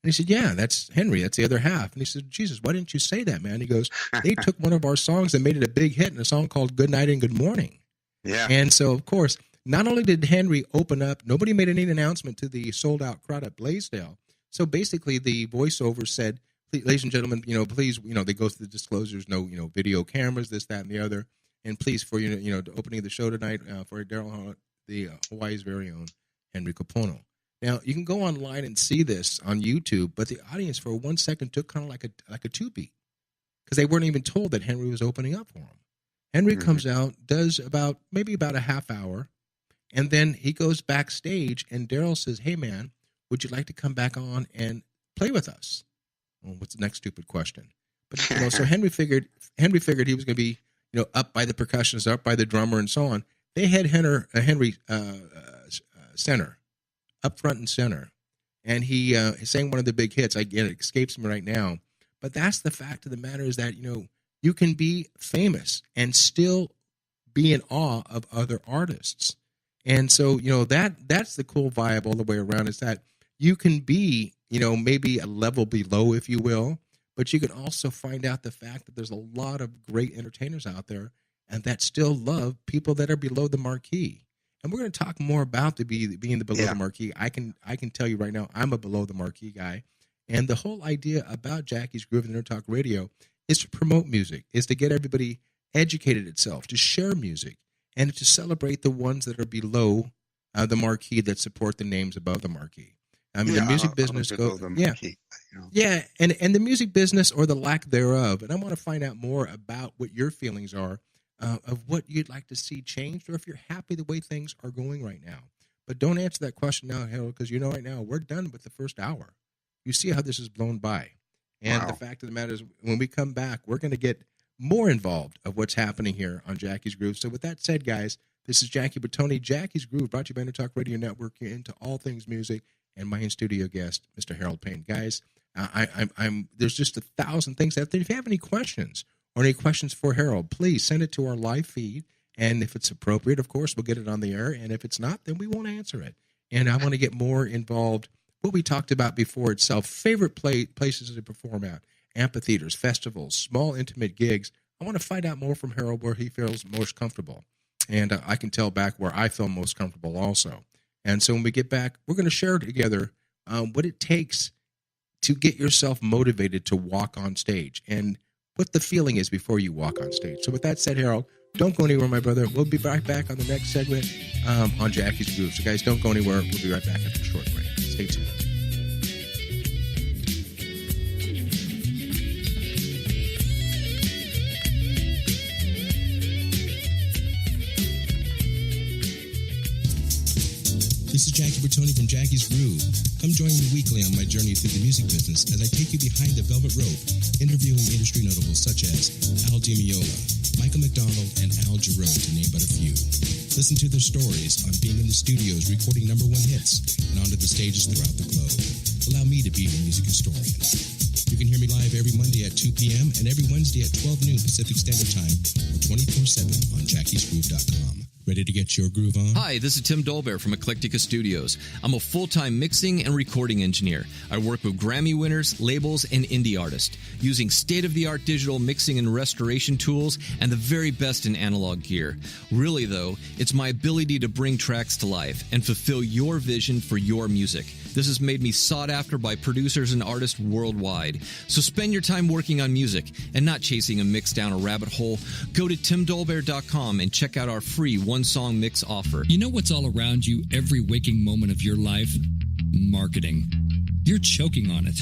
And he said, "Yeah, that's Henry. That's the other half." And he said, "Jesus, why didn't you say that, man?" He goes, "They took one of our songs and made it a big hit in a song called Good Night and Good Morning." Yeah. And so, of course, not only did Henry open up, nobody made any announcement to the sold-out crowd at Blaisdell. So basically the voiceover said, "Ladies and gentlemen, please, they go through the disclosures, no, video cameras, this, that, and the other. And please, for, the opening of the show tonight, for Daryl, the Hawaii's very own Henry Kapono." Now, you can go online and see this on YouTube, but the audience for 1 second took kind of like a two-beat because they weren't even told that Henry was opening up for him. Henry comes out, does maybe about a half hour, and then he goes backstage, and Daryl says, "Hey, man, would you like to come back on and play with us?" Well, what's the next stupid question? But so Henry figured he was going to be up by the percussionist, up by the drummer, and so on. They had Henry center, up front and center, and he sang one of the big hits. It escapes me right now, but that's the fact of the matter is that you can be famous and still be in awe of other artists. And so, that's the cool vibe all the way around is that you can be, maybe a level below, if you will, but you can also find out the fact that there's a lot of great entertainers out there and that still love people that are below the marquee. And we're going to talk more about being the below the marquee. I can tell you right now, I'm a below the marquee guy. And the whole idea about Jackie's Groove and Intertalk Radio is to promote music, is to get everybody educated itself, to share music, and to celebrate the ones that are below the marquee that support the names above the marquee. I mean, the music business goes, and the music business or the lack thereof. And I want to find out more about what your feelings are of what you'd like to see changed, or if you're happy the way things are going right now. But don't answer that question now, Harold, because right now we're done with the first hour. You see how this is blown by. And the fact of the matter is, when we come back, we're going to get more involved of what's happening here on Jackie's Groove. So with that said, guys, this is Jackie Bertoni, Jackie's Groove, brought to you by Intertalk Radio Network. You're into all things music, and my in-studio guest, Mr. Harold Payne. Guys, there's just 1,000 things out there. If you have any questions or any questions for Harold, please send it to our live feed. And if it's appropriate, of course, we'll get it on the air. And if it's not, then we won't answer it. And I want to get more involved. What we talked about before itself, favorite places to perform at, amphitheaters, festivals, small intimate gigs. I want to find out more from Harold where he feels most comfortable. And I can tell back where I feel most comfortable also. And so when we get back, we're going to share together what it takes to get yourself motivated to walk on stage and what the feeling is before you walk on stage. So with that said, Harold, don't go anywhere, my brother. We'll be right back on the next segment on Jackie's Groove. So guys, don't go anywhere. We'll be right back after a short break. Stay tuned. This is Jackie Bertoni from Jackie's Groove. Come join me weekly on my journey through the music business as I take you behind the velvet rope, interviewing industry notables such as Al Di Meola, Michael McDonald, and Al Jarreau, to name but a few. Listen to their stories on being in the studios recording #1 hits and onto the stages throughout the globe. Allow me to be your music historian. You can hear me live every Monday at 2 p.m. and every Wednesday at 12 noon Pacific Standard Time or 24/7 on jackiesgroove.com. Ready to get your groove on? Hi, this is Tim Dolbear from Eclectica Studios. I'm a full-time mixing and recording engineer. I work with Grammy winners, labels, and indie artists, using state-of-the-art digital mixing and restoration tools and the very best in analog gear. Really, though, it's my ability to bring tracks to life and fulfill your vision for your music. This has made me sought after by producers and artists worldwide. So spend your time working on music and not chasing a mix down a rabbit hole. Go to timdolbear.com and check out our free one-song mix offer. You know what's all around you every waking moment of your life? Marketing. You're choking on it.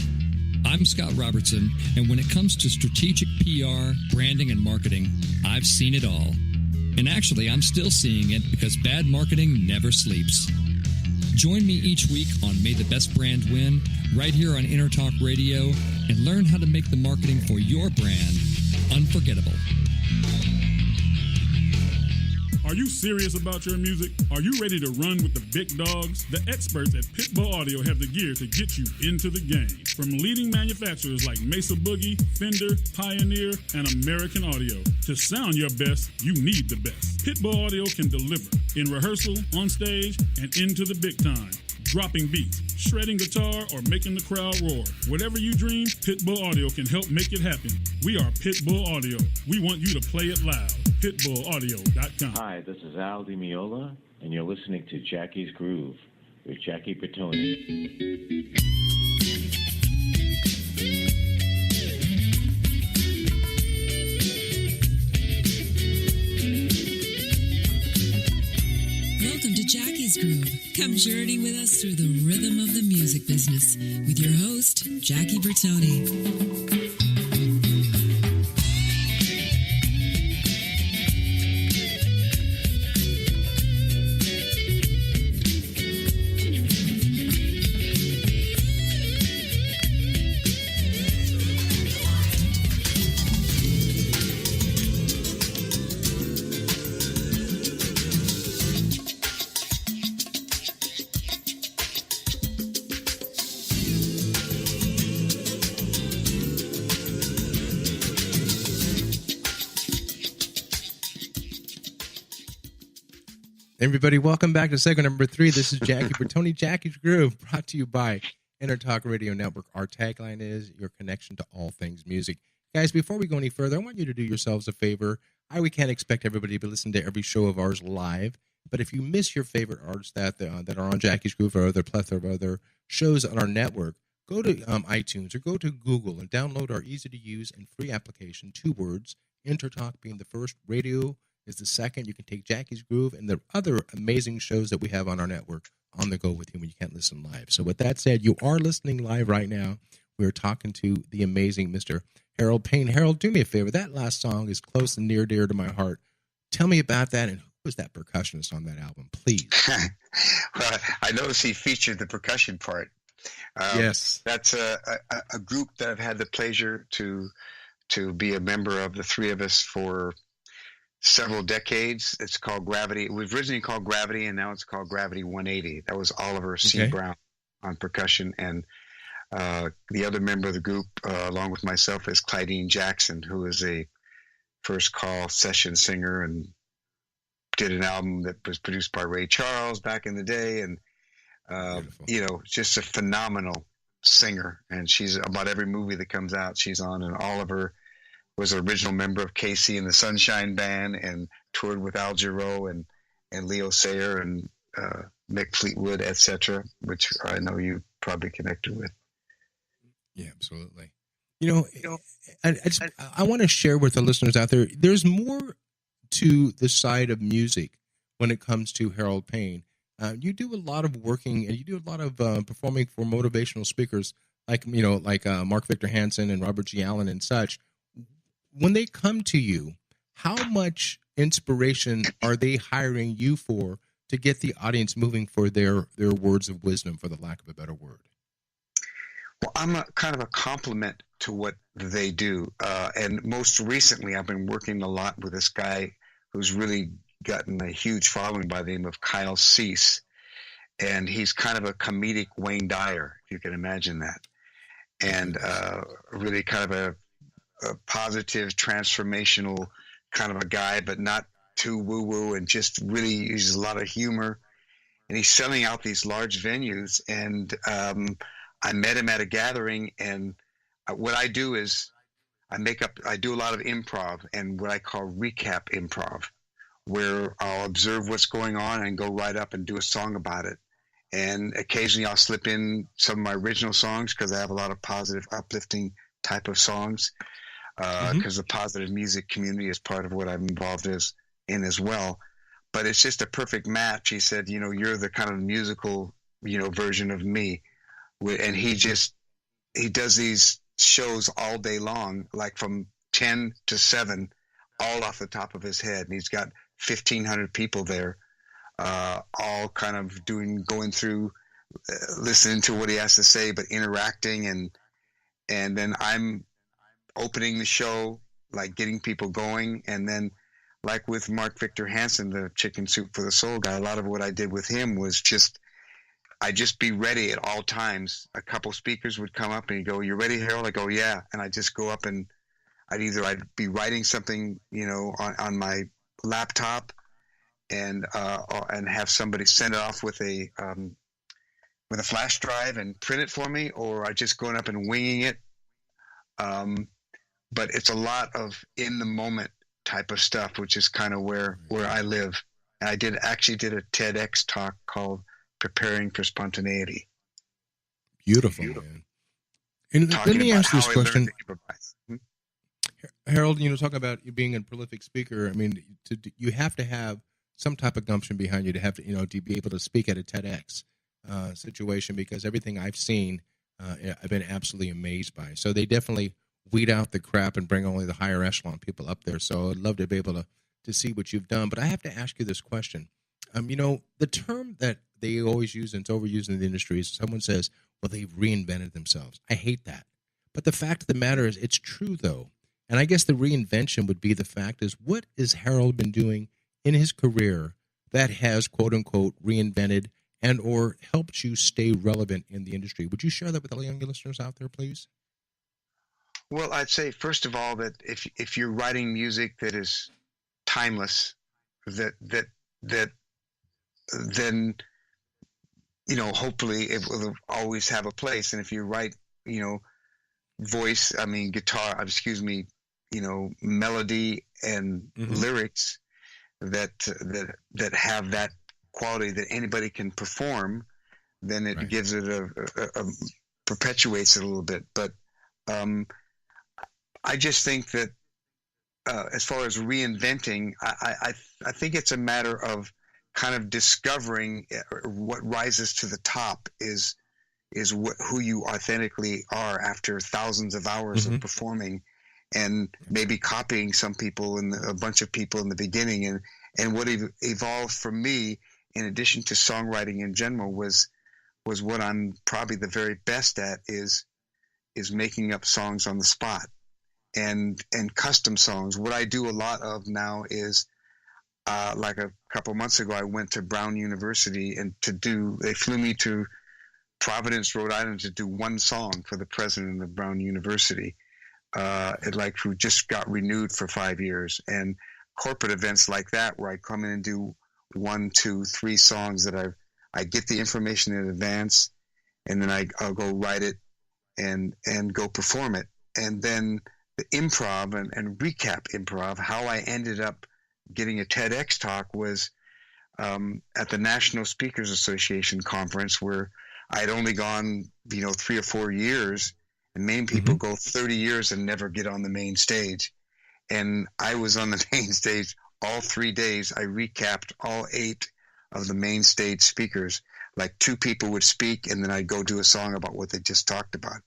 I'm Scott Robertson, and when it comes to strategic PR, branding, and marketing, I've seen it all. And actually, I'm still seeing it because bad marketing never sleeps. Join me each week on May the Best Brand Win, right here on Intertalk Radio, and learn how to make the marketing for your brand unforgettable. Are you serious about your music? Are you ready to run with the big dogs? The experts at Pitbull Audio have the gear to get you into the game. From leading manufacturers like Mesa Boogie, Fender, Pioneer, and American Audio. To sound your best, you need the best. Pitbull Audio can deliver in rehearsal, on stage, and into the big time. Dropping beats, shredding guitar, or making the crowd roar. Whatever you dream, Pitbull Audio can help make it happen. We are Pitbull Audio. We want you to play it loud. PitbullAudio.com. Hi, this is Al Di Meola, and you're listening to Jackie's Groove with Jackie Bertoni. Welcome to Jackie's Groove. Come journey with us through the rhythm of the music business with your host, Jackie Bertoni. Everybody, welcome back to segment number 3. This is Jackie Bertoni, Jackie's Groove, brought to you by Intertalk Radio Network. Our tagline is your connection to all things music. Guys, before we go any further, I want you to do yourselves a favor. We can't expect everybody to listen to every show of ours live, but if you miss your favorite artists that are on Jackie's Groove or other plethora of other shows on our network, go to iTunes or go to Google and download our easy-to-use and free application, 2 words, Intertalk being the first, radio is the second. You can take Jackie's Groove and the other amazing shows that we have on our network on the go with you when you can't listen live. So with that said, you are listening live right now. We're talking to the amazing Mr. Harold Payne. Harold, do me a favor. That last song is close and near dear to my heart. Tell me about that, and who was that percussionist on that album, please? Well, I noticed he featured the percussion part. Yes. That's a group that I've had the pleasure to be a member of, the three of us, for several decades. It's called Gravity. It was originally called Gravity, and now it's called Gravity 180. That was Oliver C. Brown on percussion, and the other member of the group, along with myself, is Clayton Jackson, who is a first call session singer and did an album that was produced by Ray Charles back in the day, and just a phenomenal singer. And she's about every movie that comes out, she's on. And Oliver was an original member of KC and the Sunshine Band and toured with Al Jarreau and Leo Sayer and Mick Fleetwood, etc., which I know you probably connected with. Yeah, absolutely. I want to share with the listeners out there, there's more to the side of music when it comes to Harold Payne. You do a lot of working, and you do a lot of performing for motivational speakers like Mark Victor Hansen and Robert G. Allen and such. When they come to you, how much inspiration are they hiring you for to get the audience moving for their words of wisdom, for the lack of a better word? Well, I'm a kind of a compliment to what they do. And most recently, I've been working a lot with this guy who's really gotten a huge following by the name of Kyle Cease. And he's kind of a comedic Wayne Dyer, if you can imagine that. And really kind of a positive, transformational kind of a guy, but not too woo-woo, and just really uses a lot of humor. And he's selling out these large venues. And I met him at a gathering, and what I do is I do a lot of improv and what I call recap improv, where I'll observe what's going on and go right up and do a song about it. And occasionally I'll slip in some of my original songs, because I have a lot of positive, uplifting type of songs, because the positive music community is part of what I'm involved in as well. But it's just a perfect match. He said, you're the kind of musical, version of me. And he does these shows all day long, like from 10 to 7, all off the top of his head. And he's got 1,500 people there, all kind of going through, listening to what he has to say, but interacting. And then I'm opening the show, like getting people going. And then like with Mark Victor Hansen, the Chicken Soup for the Soul guy, a lot of what I did with him was I'd just be ready at all times. A couple speakers would come up and he'd go, "You ready, Harold?" I go, "Yeah." And I'd just go up and I'd be writing something, on my laptop and have somebody send it off with a flash drive and print it for me, or I just going up and winging it. But it's a lot of in the moment type of stuff, which is kind of where I live. And I actually did a TEDx talk called Preparing for Spontaneity. Beautiful. Man. And let me ask this question. Harold, talking about you being a prolific speaker, I mean, you have to have some type of gumption behind you to have to, to be able to speak at a TEDx situation, because everything I've seen, I've been absolutely amazed by. So they definitely weed out the crap and bring only the higher echelon people up there. So I'd love to be able to see what you've done. But I have to ask you this question. The term that they always use, and it's overused in the industry, is someone says, well, they've reinvented themselves. I hate that. But the fact of the matter is, it's true, though. And I guess the reinvention would be the fact is, what has Harold been doing in his career that has, quote unquote, reinvented and or helped you stay relevant in the industry? Would you share that with all young listeners out there, please? Well, I'd say, first of all, that if you're writing music that is timeless, then, hopefully it will always have a place. And if you write, melody and lyrics that have that quality that anybody can perform, then it gives it perpetuates it a little bit. But I just think that as far as reinventing, I think it's a matter of kind of discovering what rises to the top is who you authentically are after thousands of hours of performing, and maybe copying some people and a bunch of people in the beginning. And what evolved for me, in addition to songwriting in general, was what I'm probably the very best at is making up songs on the spot and custom songs. What I do a lot of now is, like a couple months ago, I went to Brown University they flew me to Providence, Rhode Island, to do one song for the president of Brown University, who just got renewed for 5 years. And corporate events like that, where I come in and do 1, 2, 3 songs that I get the information in advance, and then I'll go write it and go perform it. And then the improv and recap improv, how I ended up getting a TEDx talk was at the National Speakers Association conference, where I'd only gone, 3 or 4 years, and main people go 30 years and never get on the main stage. And I was on the main stage all 3 days. I recapped all 8 of the main stage speakers. Like 2 people would speak, and then I'd go do a song about what they just talked about.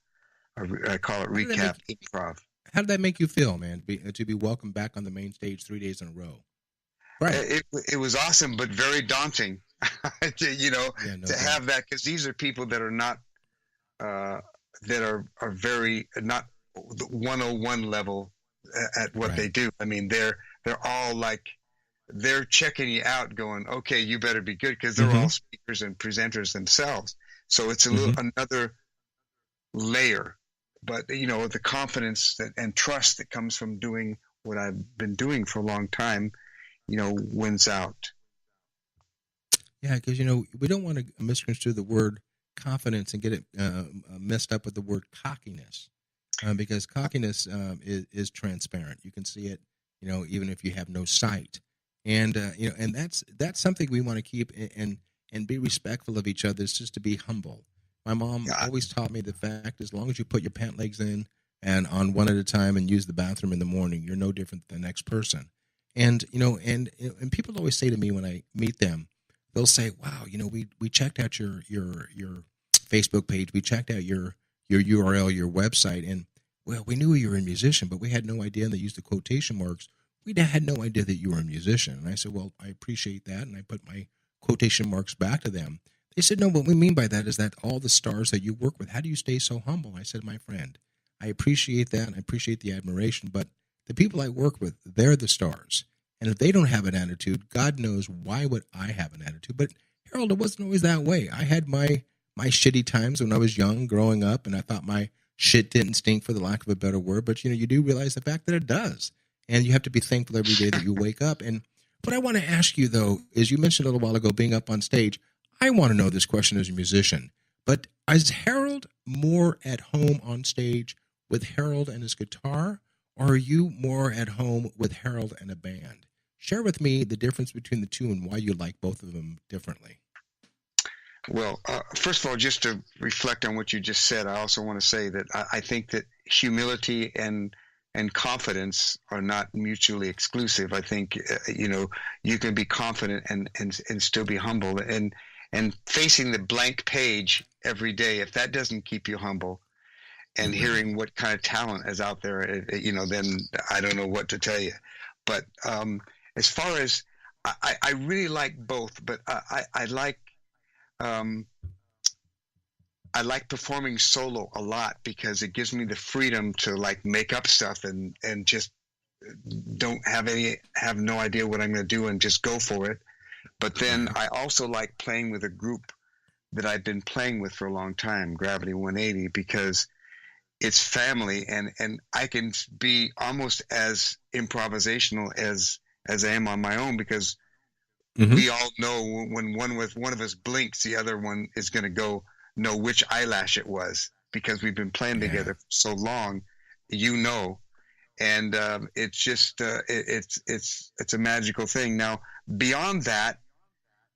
I call it recap improv. How did that make you feel, man, to be welcomed back on the main stage 3 days in a row? Right. It was awesome, but very daunting, to have that, because these are people that are not, that are very not 101 level at what they do. I mean, they're all like, they're checking you out going, okay, you better be good, because they're all speakers and presenters themselves. So it's a little another layer, but the confidence and trust that comes from doing what I've been doing for a long time, wins out. Yeah, because, we don't want to misconstrue the word confidence and get it messed up with the word cockiness, because cockiness is transparent. You can see it, even if you have no sight. And, and that's something we want to keep and be respectful of each other, is just to be humble. My mom always taught me the fact, as long as you put your pant legs in and on one at a time and use the bathroom in the morning, you're no different than the next person. And, and people always say to me when I meet them, they'll say, wow, we checked out your Facebook page. We checked out your URL, your website. And, well, we knew you were a musician, but we had no idea. And they used the quotation marks. we had no idea that you were a musician. And I said, well, I appreciate that. And I put my quotation marks back to them. They said, no, what we mean by that is that all the stars that you work with, how do you stay so humble? I said, my friend, I appreciate that, and I appreciate the admiration, but the people I work with, they're the stars. And if they don't have an attitude, God knows why would I have an attitude. But Harold, it wasn't always that way. I had my shitty times when I was young, growing up, and I thought my shit didn't stink, for the lack of a better word. But, you do realize the fact that it does. And you have to be thankful every day that you wake up. And what I want to ask you, though, is you mentioned a little while ago being up on stage. I want to know this question as a musician. But is Harold more at home on stage with Harold and his guitar, or are you more at home with Harold and a band? Share with me the difference between the two and why you like both of them differently. Well, first of all, just to reflect on what you just said, I also want to say that I think that humility and confidence are not mutually exclusive. I think, you can be confident and still be humble. And facing the blank page every day, if that doesn't keep you humble, and hearing what kind of talent is out there, then I don't know what to tell you. But as far as I really like both, but I like performing solo a lot because it gives me the freedom to make up stuff and just have no idea what I'm going to do and just go for it. But then I also like playing with a group that I've been playing with for a long time, Gravity 180, because it's family, and I can be almost as improvisational as I am on my own, because we all know when one of us blinks, the other one is going to know which eyelash it was, because we've been playing together for so long, and it's just it's a magical thing. Now, beyond that,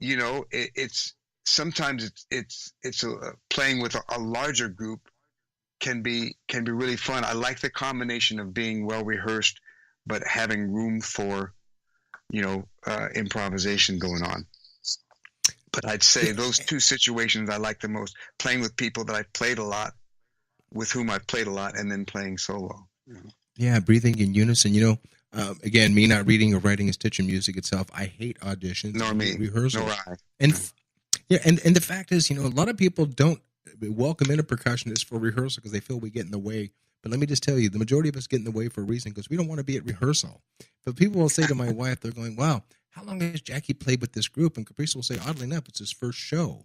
it's sometimes it's playing with a larger group can be really fun. I like the combination of being well rehearsed, but having room for improvisation going on. But I'd say those two situations I like the most: playing with people that I've played a lot, with whom I've played a lot, and then playing solo. Yeah, breathing in unison. Again, me not reading or writing a stitch of music itself, I hate auditions. Nor me. Rehearsals. Nor I. And the fact is, a lot of people don't welcome in a percussionist for rehearsal because they feel we get in the way. But let me just tell you, the majority of us get in the way for a reason, because we don't want to be at rehearsal. But people will say to my wife, they're going, wow, how long has Jackie played with this group? And Caprice will say, oddly enough, it's his first show.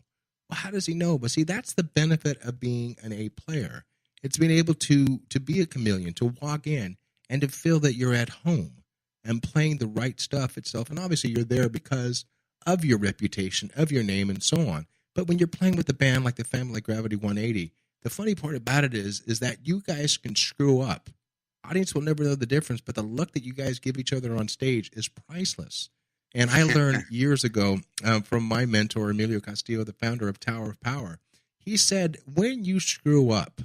Well, how does he know? But see, that's the benefit of being an A player. It's being able to be a chameleon, to walk in and to feel that you're at home and playing the right stuff itself. And obviously you're there because of your reputation, of your name, and so on. But when you're playing with a band like the Family Gravity 180, the funny part about it is that you guys can screw up. Audience will never know the difference, but the look that you guys give each other on stage is priceless. And I learned years ago from my mentor, Emilio Castillo, the founder of Tower of Power. He said, when you screw up,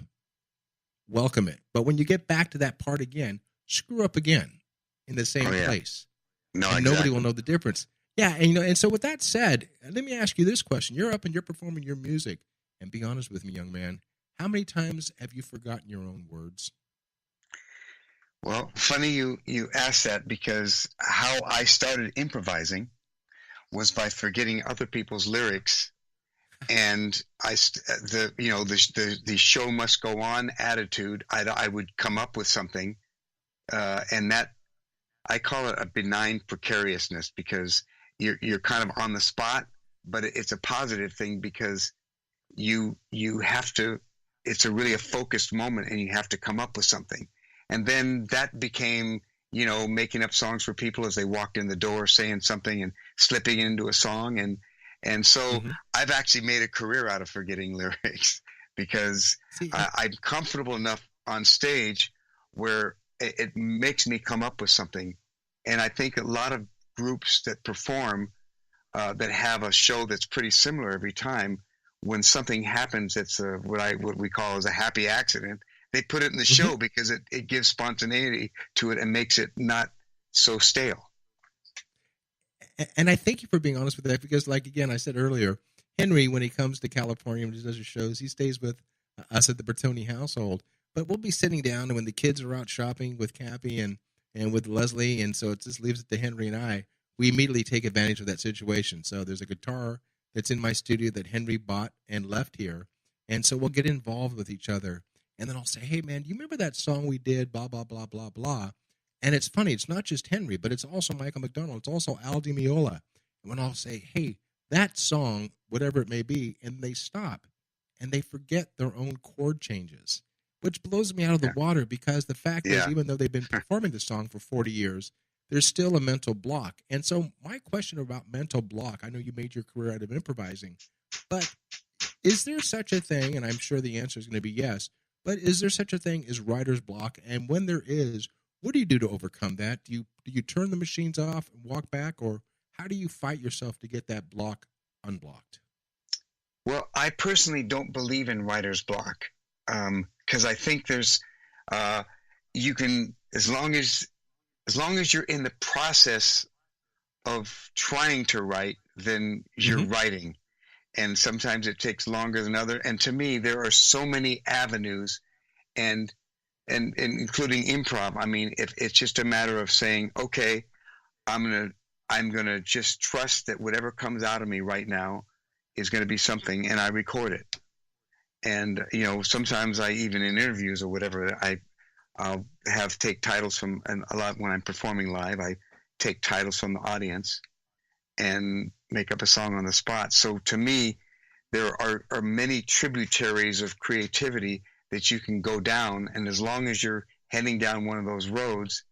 welcome it. But when you get back to that part again, screw up again in the same place. No, and nobody will know the difference. Yeah, and so with that said, let me ask you this question. You're up and you're performing your music, and be honest with me, young man. How many times have you forgotten your own words? Well, funny you asked that, because how I started improvising was by forgetting other people's lyrics, and the show must go on attitude. I would come up with something, and that I call it a benign precariousness, because you're kind of on the spot, but it's a positive thing, because you have to. It's a focused moment, and you have to come up with something. And then that became, making up songs for people as they walked in the door, saying something and slipping into a song. And so I've actually made a career out of forgetting lyrics, because I'm comfortable enough on stage where it makes me come up with something. And I think a lot of groups that perform that have a show that's pretty similar every time, when something happens that's what we call as a happy accident, they put it in the show because it gives spontaneity to it and makes it not so stale. And I thank you for being honest with that, because, again, I said earlier, Henry, when he comes to California and does his shows, he stays with us at the Bertoni household. But we'll be sitting down, and when the kids are out shopping with Cappy and and with Leslie, and so it just leaves it to Henry and I. We immediately take advantage of that situation. So there's a guitar that's in my studio that Henry bought and left here, and so we'll get involved with each other. And then I'll say, hey, man, do you remember that song we did, blah, blah, blah, blah, blah? And it's funny. It's not just Henry, but it's also Michael McDonald. It's also Al Di Meola. And when I'll say, hey, that song, whatever it may be, and they stop, and they forget their own chord changes, which blows me out of the water, because the fact is, even though they've been performing the song for 40 years, there's still a mental block. And so my question about mental block, I know you made your career out of improvising, but is there such a thing, and I'm sure the answer is going to be yes, but is there such a thing as writer's block? And when there is, what do you do to overcome that? Do you turn the machines off and walk back, or how do you fight yourself to get that block unblocked? Well, I personally don't believe in writer's block, because I think there's you can, as long as you're in the process of trying to write, then you're writing. And sometimes it takes longer than other. And to me, there are so many avenues, and including improv. I mean, if it's just a matter of saying, okay, I'm gonna just trust that whatever comes out of me right now is going to be something, and I record it. And sometimes I, even in interviews or whatever, I'll take titles from, and a lot when I'm performing live, I take titles from the audience and make up a song on the spot. So to me, there are many tributaries of creativity that you can go down, and as long as you're heading down one of those roads,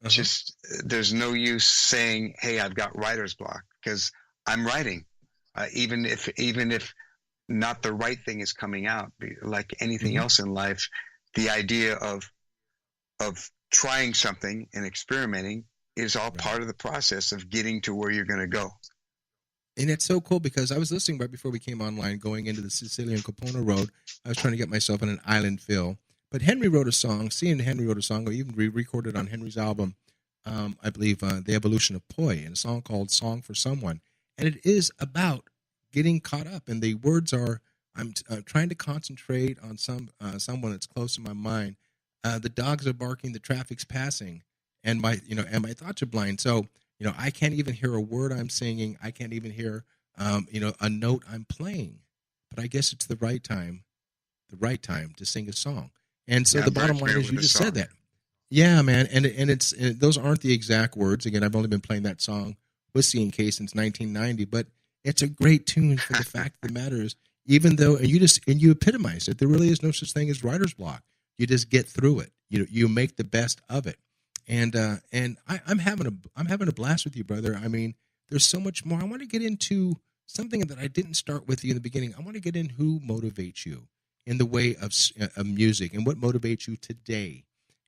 just there's no use saying, hey, I've got writer's block, because I'm writing, even if not the right thing is coming out. Like anything else in life, the idea of trying something and experimenting is all part of the process of getting to where you're going to go. And it's so cool, because I was listening right before we came online, going into the Sicilian Capona Road. I was trying to get myself in an island feel. But Henry wrote a song, Henry wrote a song, or even re-recorded on Henry's album, I believe, The Evolution of Poi, and a song called Song for Someone. And it is about getting caught up. And the words are, I'm trying to concentrate on someone that's close to my mind. The dogs are barking, the traffic's passing, and my thoughts are blind. So, I can't even hear a word I'm singing. I can't even hear, a note I'm playing. But I guess it's the right time to sing a song. And so the bottom line is, you just said that. Yeah, man. And those aren't the exact words. Again, I've only been playing that song with C&K since 1990, but it's a great tune for the fact of the matter is, even though, and you epitomize it, there really is no such thing as writer's block. You just get through it. You make the best of it. And I'm having a blast with you, brother. I mean, there's so much more. I want to get into something that I didn't start with you in the beginning. I want to get in who motivates you in the way of music, and what motivates you today.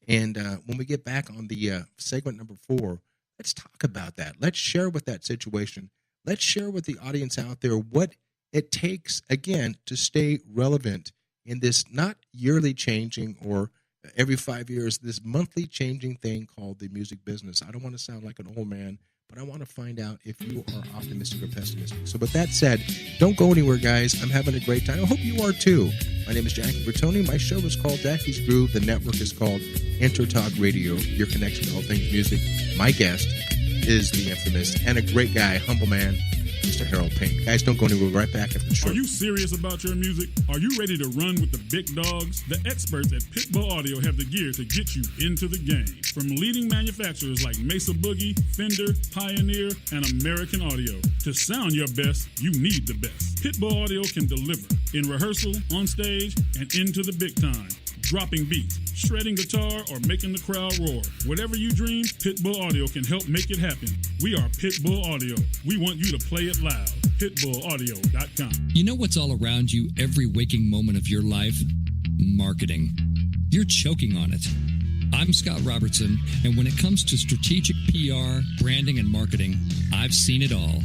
And when we get back on the segment number 4, let's talk about that. Let's share with that situation. Let's share with the audience out there what it takes, again, to stay relevant in this not yearly changing or every 5 years, this monthly changing thing called the music business. I don't want to sound like an old man, but I want to find out if you are optimistic or pessimistic. So with that said, don't go anywhere, guys. I'm having a great time. I hope you are too. My name is Jackie Bertoni. My show is called Jackie's Groove. The network is called Intertalk Radio, your connection to all things music. My guest is the infamous and a great guy, humble man, Mr. Harold Payne. Guys, don't go anywhere. Right back after the show. Are you serious about your music? Are you ready to run with the big dogs? The experts at Pitbull Audio have the gear to get you into the game. From leading manufacturers like Mesa Boogie, Fender, Pioneer, and American Audio. To sound your best, you need the best. Pitbull Audio can deliver in rehearsal, on stage, and into the big time. Dropping beats, shredding guitar, or making the crowd roar. Whatever you dream, Pitbull Audio can help make it happen. We are Pitbull Audio. We want you to play it loud. PitbullAudio.com. You know what's all around you every waking moment of your life? Marketing. You're choking on it. I'm Scott Robertson, and when it comes to strategic PR, branding, and marketing, I've seen it all.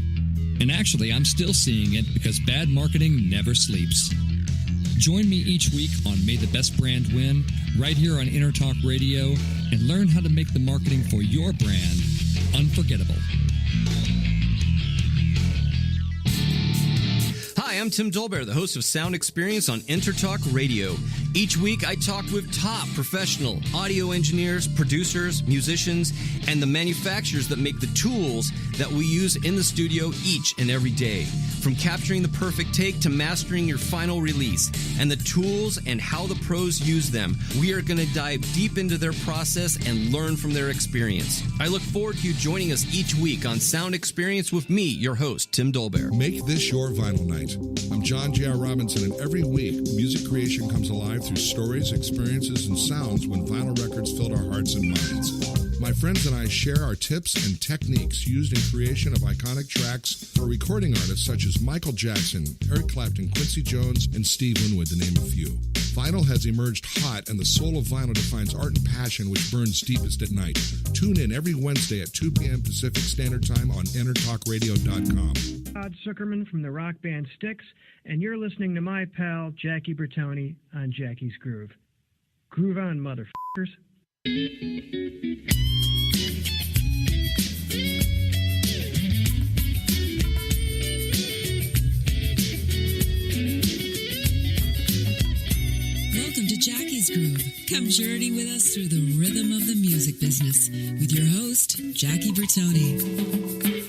And actually, I'm still seeing it because bad marketing never sleeps. Join me each week on May the Best Brand Win, right here on Intertalk Radio, and learn how to make the marketing for your brand unforgettable. Hi, I'm Tim Dolbear, the host of Sound Experience on Intertalk Radio. Each week, I talk with top professional audio engineers, producers, musicians, and the manufacturers that make the tools that we use in the studio each and every day. From capturing the perfect take to mastering your final release, and the tools and how the pros use them, we are going to dive deep into their process and learn from their experience. I look forward to you joining us each week on Sound Experience with me, your host, Tim Dolbear. Make this your vinyl night. I'm John J.R. Robinson, and every week, music creation comes alive through stories, experiences, and sounds when vinyl records filled our hearts and minds. My friends and I share our tips and techniques used in creation of iconic tracks for recording artists such as Michael Jackson, Eric Clapton, Quincy Jones, and Steve Winwood, to name a few. Vinyl has emerged hot, and the soul of vinyl defines art and passion which burns deepest at night. Tune in every Wednesday at 2 p.m. Pacific Standard Time on intertalkradio.com. Rod Zuckerman from the rock band Styx, and you're listening to my pal Jackie Bertoni on Jackie's Groove. Groove on, motherfuckers. Welcome to Jackie's Groove. Come journey with us through the rhythm of the music business with your host, Jackie Bertoni.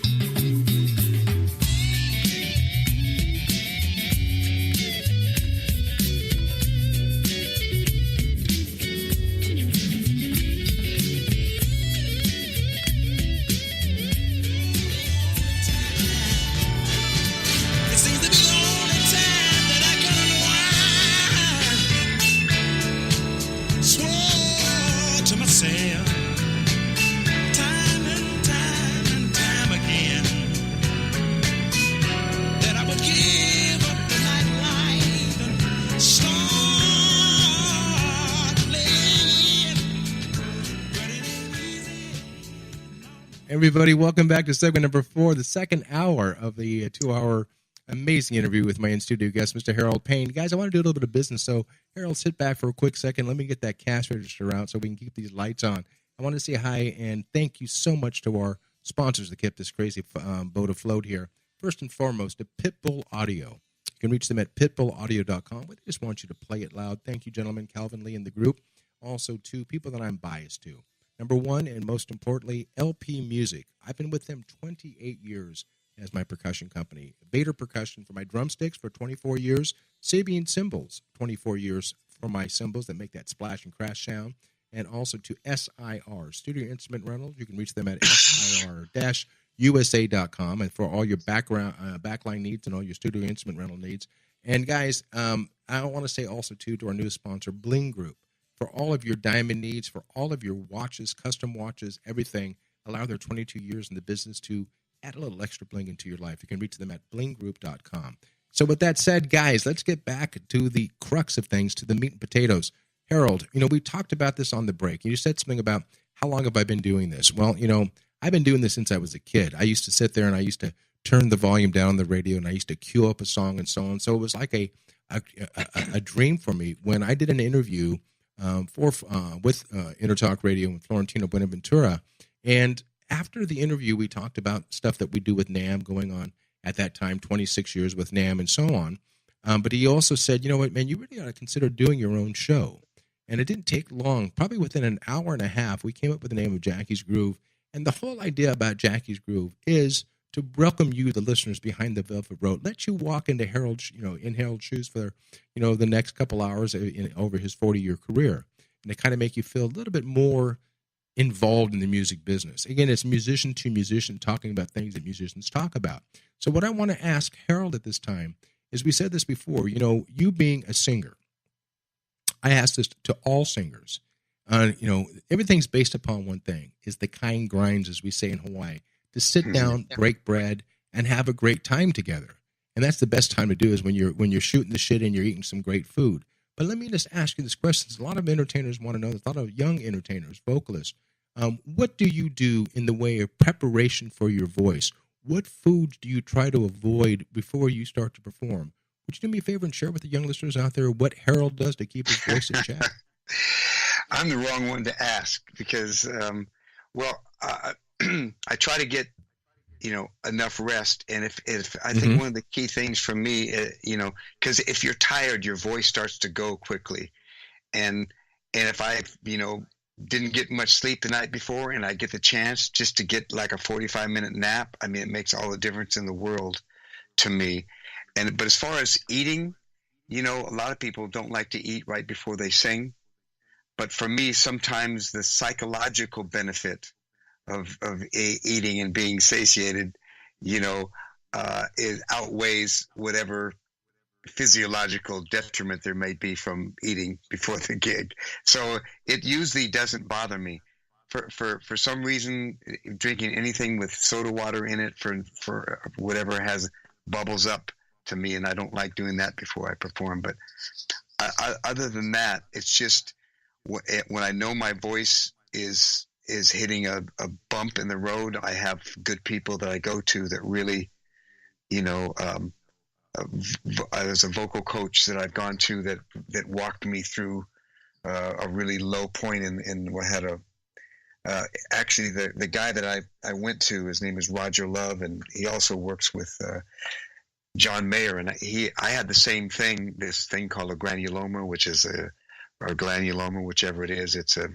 Everybody, welcome back to segment number 4, the second hour of the 2-hour amazing interview with my in-studio guest, Mr. Harold Payne. Guys, I want to do a little bit of business, so Harold, sit back for a quick second. Let me get that cash register out so we can keep these lights on. I want to say hi and thank you so much to our sponsors that kept this crazy boat afloat here. First and foremost, to Pitbull Audio. You can reach them at pitbullaudio.com. They just want you to play it loud. Thank you, gentlemen, Calvin Lee and the group. Also, to people that I'm biased to. Number one, and most importantly, LP Music. I've been with them 28 years as my percussion company. Vader Percussion for my drumsticks for 24 years. Sabian Cymbals, 24 years for my cymbals that make that splash and crash sound. And also to SIR, Studio Instrument Rentals. You can reach them at SIR-USA.com. And for all your backline needs and all your studio instrument rental needs. And guys, I want to say also, too, to our newest sponsor, Bling Group. For all of your diamond needs, for all of your watches, custom watches, everything, allow their 22 years in the business to add a little extra bling into your life. You can reach them at blinggroup.com. So with that said, guys, let's get back to the crux of things, to the meat and potatoes. Harold, we talked about this on the break. You said something about how long have I been doing this? Well, I've been doing this since I was a kid. I used to sit there and I used to turn the volume down on the radio and I used to cue up a song and so on. So it was like a dream for me when I did an interview with Intertalk Radio and Florentino Buenaventura. And after the interview, we talked about stuff that we do with NAMM going on at that time, 26 years with NAMM and so on. But he also said, you know what, man, you really ought to consider doing your own show. And it didn't take long. Probably within an hour and a half, we came up with the name of Jackie's Groove. And the whole idea about Jackie's Groove is to welcome you, the listeners, behind the velvet rope. Let you walk into Harold's, in Harold's shoes for, the next couple hours over his 40-year career, and to kind of make you feel a little bit more involved in the music business. Again, it's musician to musician talking about things that musicians talk about. So what I want to ask Harold at this time is, we said this before, you being a singer, I ask this to all singers. Everything's based upon one thing, is the kind grinds, as we say in Hawaii. To sit down, break bread, and have a great time together. And that's the best time to do, is when you're shooting the shit and you're eating some great food. But let me just ask you this question. A lot of entertainers want to know, a lot of young entertainers, vocalists, what do you do in the way of preparation for your voice? What foods do you try to avoid before you start to perform? Would you do me a favor and share with the young listeners out there what Harold does to keep his voice in check? I'm the wrong one to ask because, I try to get enough rest. And if I think one of the key things for me, because if you're tired, your voice starts to go quickly. And if I, didn't get much sleep the night before and I get the chance just to get like a 45-minute nap, I mean, it makes all the difference in the world to me. But as far as eating, a lot of people don't like to eat right before they sing. But for me, sometimes the psychological benefit of eating and being satiated, it outweighs whatever physiological detriment there may be from eating before the gig. So it usually doesn't bother me. For some reason, drinking anything with soda water in it for whatever has bubbles up to me, and I don't like doing that before I perform. But other than that, it's just when I know my voice is hitting a bump in the road, I have good people that I go to that really, there's a vocal coach that I've gone to that walked me through a really low point in what had actually the guy that I went to, his name is Roger Love, and he also works with John Mayer, and I had the same thing, this thing called a granuloma, which is or granuloma, whichever it is. It's a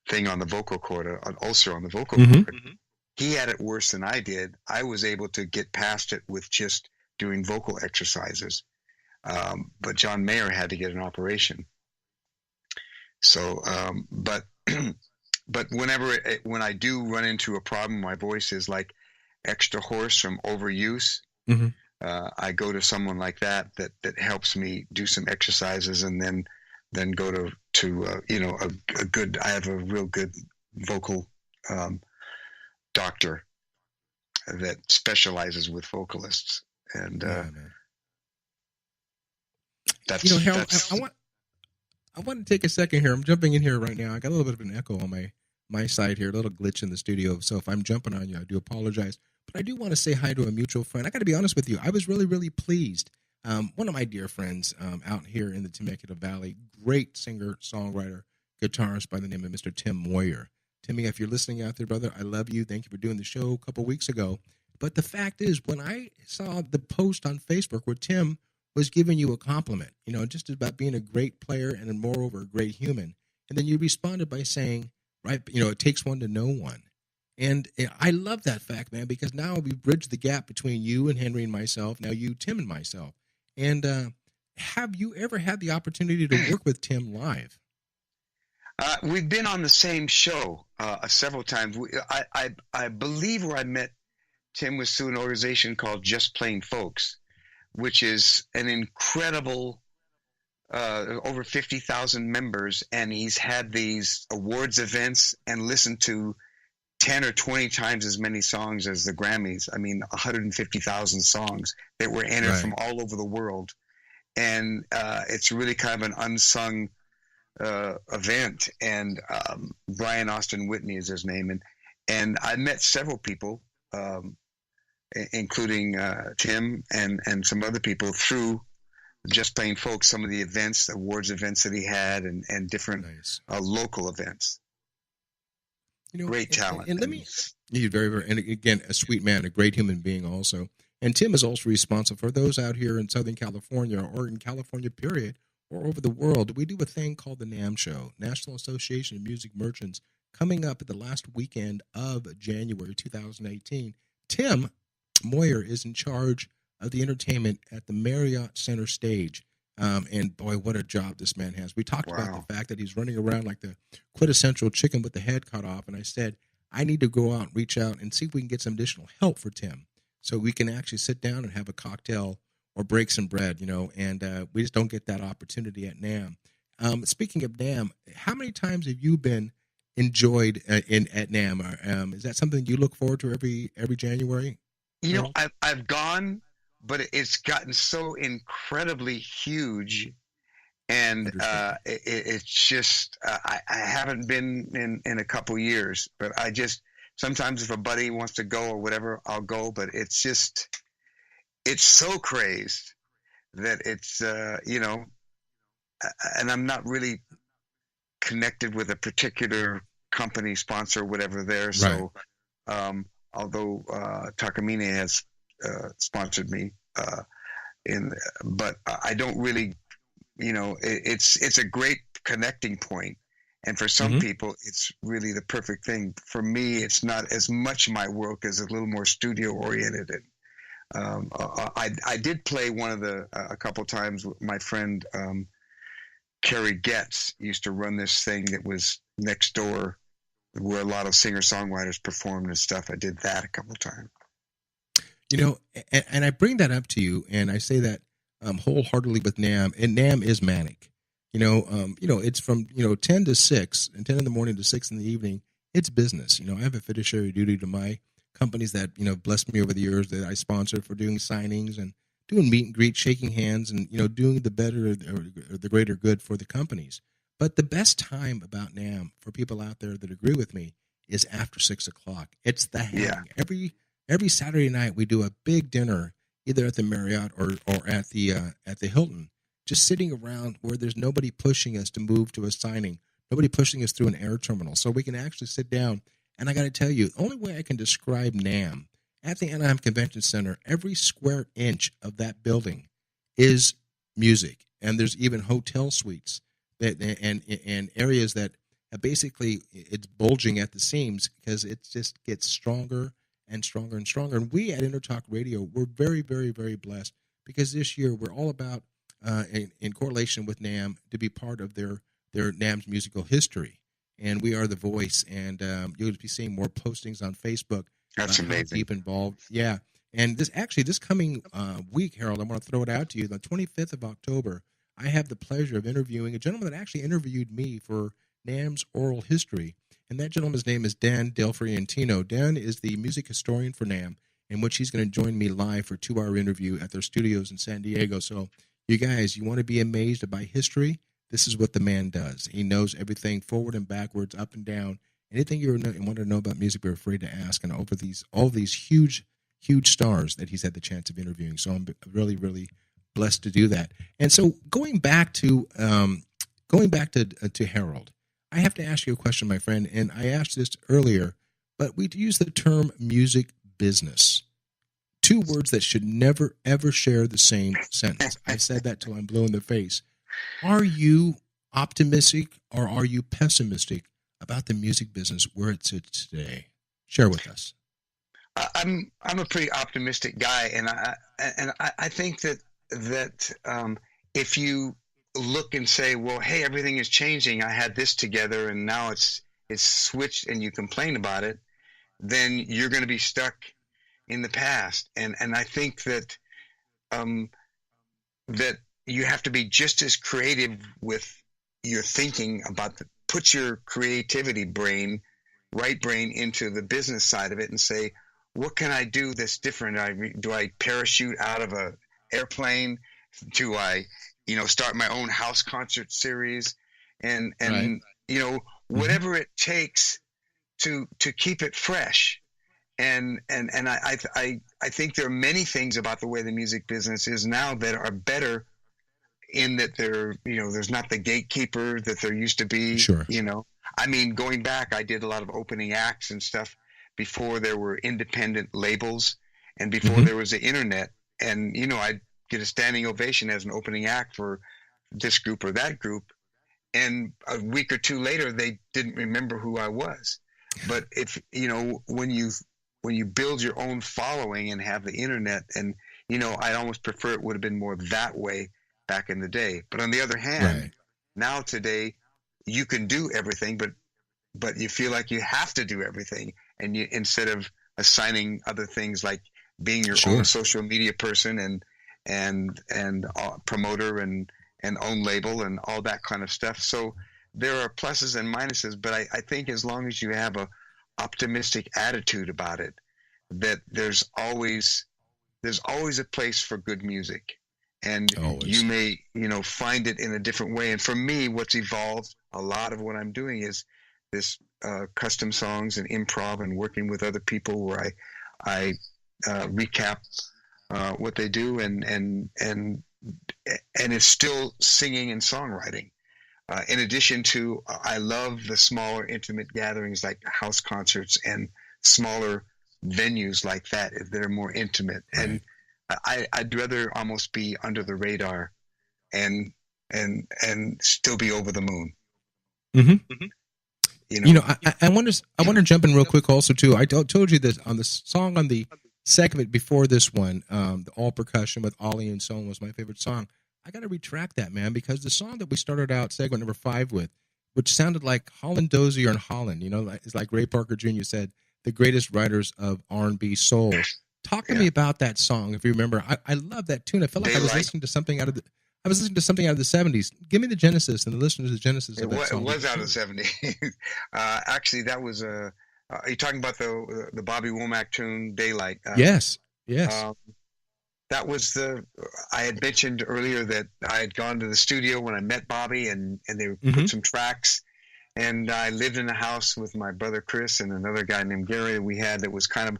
thing on the vocal cord, an ulcer on the vocal cord. He had it worse than I did. I was able to get past it with just doing vocal exercises. But John Mayer had to get an operation. So, but when I do run into a problem, my voice is like extra hoarse from overuse. I go to someone like that helps me do some exercises, and then go to a good. I have a real good vocal doctor that specializes with vocalists, and that's Harold, I want to take a second here. I'm jumping in here right now. I got a little bit of an echo on my side here, a little glitch in the studio. So if I'm jumping on you, I do apologize. But I do want to say hi to a mutual friend. I got to be honest with you. I was really, really pleased. One of my dear friends out here in the Temecula Valley, great singer, songwriter, guitarist by the name of Mr. Tim Moyer. Timmy, if you're listening out there, brother, I love you. Thank you for doing the show a couple weeks ago. But the fact is, when I saw the post on Facebook where Tim was giving you a compliment, just about being a great player and moreover a great human, and then you responded by saying, right, it takes one to know one. And I love that fact, man, because now we've bridged the gap between you and Henry and myself, now you, Tim, and myself. And have you ever had the opportunity to work with Tim live? We've been on the same show several times. I believe where I met Tim was through an organization called Just Plain Folks, which is an incredible, over 50,000 members, and he's had these awards events and listened to 10 or 20 times as many songs as the Grammys. I mean, 150,000 songs that were entered from all over the world. And it's really kind of an unsung event. And Brian Austin Whitney is his name. And I met several people, including Tim and some other people through Just Plain Folks, some of the events, awards events that he had, and different local events. Great talent. And let me, he's very, very, and again, a sweet man, a great human being also. And Tim is also responsible for those out here in Southern California or in California, period, or over the world. We do a thing called the NAMM Show, National Association of Music Merchants, coming up at the last weekend of January 2018. Tim Moyer is in charge of the entertainment at the Marriott Center stage. And boy, what a job this man has. We talked about the fact that he's running around like the quintessential chicken with the head cut off. And I said, I need to go out and reach out and see if we can get some additional help for Tim so we can actually sit down and have a cocktail or break some bread, and we just don't get that opportunity at NAMM. Speaking of NAMM, how many times have you been enjoyed at NAMM? Is that something you look forward to every January? I've gone, but it's gotten so incredibly huge, and it's just I haven't been in a couple years. But I just sometimes if a buddy wants to go or whatever, I'll go. But it's so crazed that it's and I'm not really connected with a particular company sponsor or whatever there. So although Takamine has sponsored me, but I don't really, it's a great connecting point. And for some people, it's really the perfect thing. For me, it's not as much my work as a little more studio oriented. And I did play a couple times with my friend Carrie Getz used to run this thing that was next door where a lot of singer-songwriters performed and stuff. I did that a couple times. And I bring that up to you, and I say that wholeheartedly with NAMM, and NAMM is manic. It's from 10 to 6, and 10 in the morning to 6 in the evening. It's business. I have a fiduciary duty to my companies that blessed me over the years that I sponsored for doing signings and doing meet and greet, shaking hands, and doing the better or the greater good for the companies. But the best time about NAMM for people out there that agree with me is after 6 o'clock. It's the hang. Yeah. Every Saturday night we do a big dinner, either at the Marriott or at the Hilton, just sitting around where there's nobody pushing us to move to a signing, nobody pushing us through an air terminal, so we can actually sit down. And I got to tell you, the only way I can describe NAMM, at the Anaheim Convention Center, every square inch of that building is music, and there's even hotel suites and areas that basically it's bulging at the seams because it just gets stronger and stronger and stronger. And we at Intertalk Radio, we're very, very, very blessed because this year we're all about, in correlation with NAMM, to be part of their NAMM's musical history. And we are the voice, and you'll be seeing more postings on Facebook. That's amazing. Deep involved. Yeah. And this coming week, Harold, I want to throw it out to you. The 25th of October, I have the pleasure of interviewing a gentleman that actually interviewed me for NAMM's oral history. And that gentleman's name is Dan Del Friantino. Dan is the music historian for NAMM, in which he's going to join me live for a 2-hour interview at their studios in San Diego. So you guys, you want to be amazed by history? This is what the man does. He knows everything forward and backwards, up and down. Anything you want to know about music, we're afraid to ask. And over all these huge, huge stars that he's had the chance of interviewing. So I'm really, really blessed to do that. And so going back to Harold, I have to ask you a question, my friend. And I asked this earlier, but we use the term music business. 2 words that should never, ever share the same sentence. I've said that till I'm blue in the face. Are you optimistic or are you pessimistic about the music business where it sits today? Share with us. I'm a pretty optimistic guy, and I think that if you look and say, well, hey, everything is changing. I had this together, and now it's switched, and you complain about it, then you're going to be stuck in the past. And I think that that you have to be just as creative with your thinking about put your creativity right brain into the business side of it and say, what can I do that's different? Do I parachute out of a airplane? Do I, start my own house concert series? And right. Whatever it takes to keep it fresh. And I think there are many things about the way the music business is now that are better in that there's not the gatekeeper that there used to be. Sure. Going back, I did a lot of opening acts and stuff before there were independent labels and before there was the internet. And, I'd get a standing ovation as an opening act for this group or that group. And a week or 2 later, they didn't remember who I was. But if, when you build your own following and have the internet, and, I'd almost prefer it would have been more that way back in the day. But on the other hand, now today, you can do everything, but you feel like you have to do everything. And you, instead of assigning other things like being your own social media person and promoter and own label and all that kind of stuff. So there are pluses and minuses, but I think as long as you have a optimistic attitude about it, that there's always a place for good music. And you may, find it in a different way. And for me, what's evolved, a lot of what I'm doing is this custom songs and improv and working with other people where I recap what they do and it's still singing and songwriting. In addition to, I love the smaller intimate gatherings like house concerts and smaller venues like that that are more intimate. And I'd rather almost be under the radar and still be over the moon. I want to jump in real quick also too. I told you this on the song on the segment before this one, the all percussion with Ollie and Son was my favorite song. I got to retract that, man, because the song that we started out segment number 5 with, which sounded like Holland Dozier and Holland, it's like Ray Parker Jr. said, the greatest writers of R&B soul. Talk to me about that song, if you remember. I love that tune. I felt like I was listening to something out of the 70s. Give me the genesis and the listeners of the genesis of that song. It was out of the 70s. Actually, that was are you talking about the Bobby Womack tune, Daylight? Yes. That was I had mentioned earlier that I had gone to the studio when I met Bobby, and they put some tracks. And I lived in a house with my brother Chris and another guy named Gary. We had that was kind of,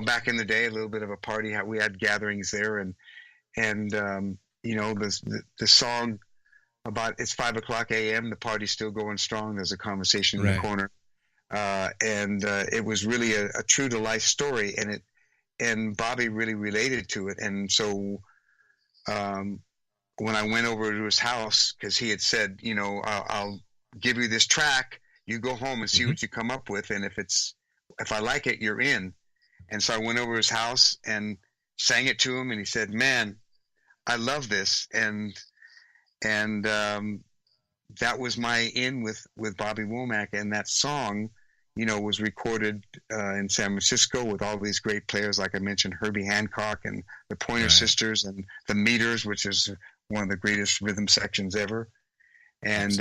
back in the day, a little bit of a party. We had gatherings there, and the song about it's 5:00 a.m. The party's still going strong. There's a conversation in the corner, and it was really a true to life story, and Bobby really related to it. And so when I went over to his house, because he had said, I'll give you this track, you go home and see what you come up with, and if I like it, you're in. And so I went over to his house and sang it to him, and he said, "Man, I love this." And that was my in with Bobby Womack. And that song, was recorded in San Francisco with all these great players, like I mentioned, Herbie Hancock and the Pointer Sisters and the Meters, which is one of the greatest rhythm sections ever. And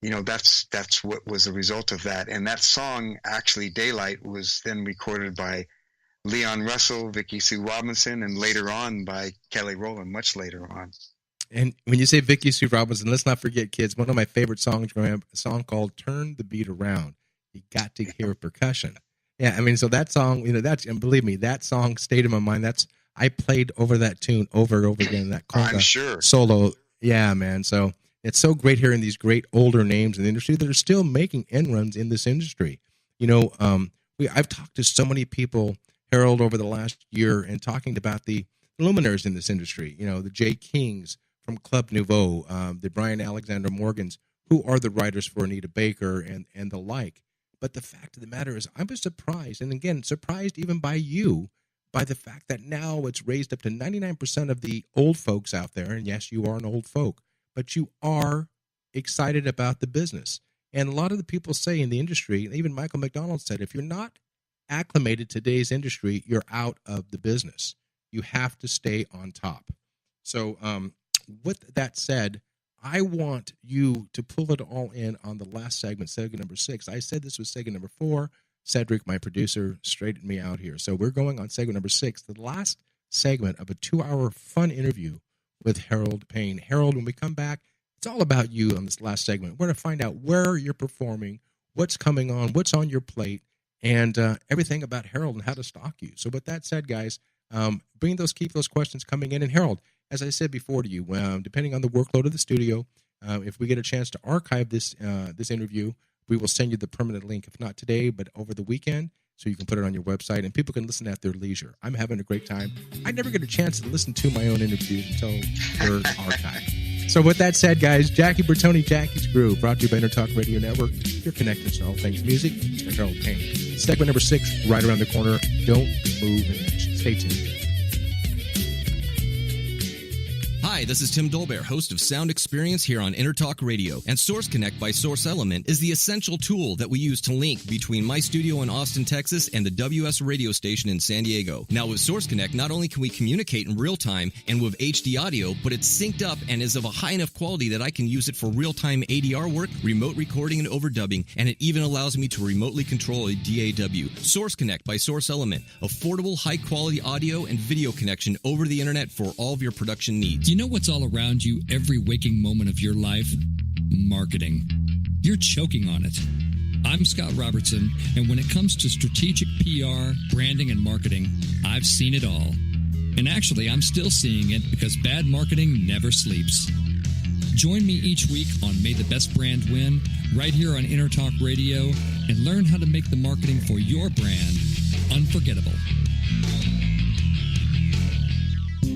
that's what was the result of that. And that song, actually, Daylight, was then recorded by Leon Russell, Vicki Sue Robinson, and later on by Kelly Rowland, much later on. And when you say Vicki Sue Robinson, let's not forget, kids, one of my favorite songs growing up, a song called Turn the Beat Around. You got to hear percussion. Yeah, I mean, so that song, and believe me, that song stayed in my mind. I played over that tune over and over again. That I'm sure. Solo. Yeah, man. So it's so great hearing these great older names in the industry that are still making end runs in this industry. I've talked to so many people, Harold, over the last year, and talking about the luminaries in this industry. The Jay Kings from Club Nouveau, the Brian Alexander Morgans, who are the writers for Anita Baker and the like. But the fact of the matter is, I was surprised, and again, surprised even by you, by the fact that now it's raised up to 99% of the old folks out there, and yes, you are an old folk, but you are excited about the business. And a lot of the people say in the industry, even Michael McDonald said, if you're not acclimated to today's industry, you're out of the business. You have to stay on top. So with that said, I want you to pull it all in on the last segment number 6. I said this was segment number 4. Cedric, my producer, straightened me out here. So we're going on segment number 6, the last segment of a 2-hour fun interview with Harold Payne. Harold, when we come back, it's all about you on this last segment. We're going to find out where you're performing, what's coming on, what's on your plate, and everything about Harold and how to stalk you. So with that said, guys, keep those questions coming in. And Harold, as I said before to you, depending on the workload of the studio, if we get a chance to archive this interview, we will send you the permanent link, if not today, but over the weekend, so you can put it on your website and people can listen at their leisure. I'm having a great time. I never get a chance to listen to my own interviews until they're archived. So with that said, guys, Jackie Bertoni, Jackie's Groove, brought to you by Intertalk Radio Network. Your connection to all things music. Mr. Harold Payne. Segment number 6, right around the corner. Don't move an inch. Stay tuned. Hi, this is Tim Dolbear, host of Sound Experience here on Intertalk Radio. And Source Connect by Source Element is the essential tool that we use to link between my studio in Austin, Texas, and the WS radio station in San Diego. Now, with Source Connect, not only can we communicate in real time and with HD audio, but it's synced up and is of a high enough quality that I can use it for real-time ADR work, remote recording, and overdubbing, and it even allows me to remotely control a DAW. Source Connect by Source Element. Affordable, high-quality audio and video connection over the internet for all of your production needs. You know what's all around you every waking moment of your life? Marketing. You're choking on it. I'm Scott Robertson, and when it comes to strategic PR, branding, and marketing, I've seen it all. And actually, I'm still seeing it because bad marketing never sleeps. Join me each week on May the Best Brand Win, right here on Intertalk Radio, and learn how to make the marketing for your brand unforgettable.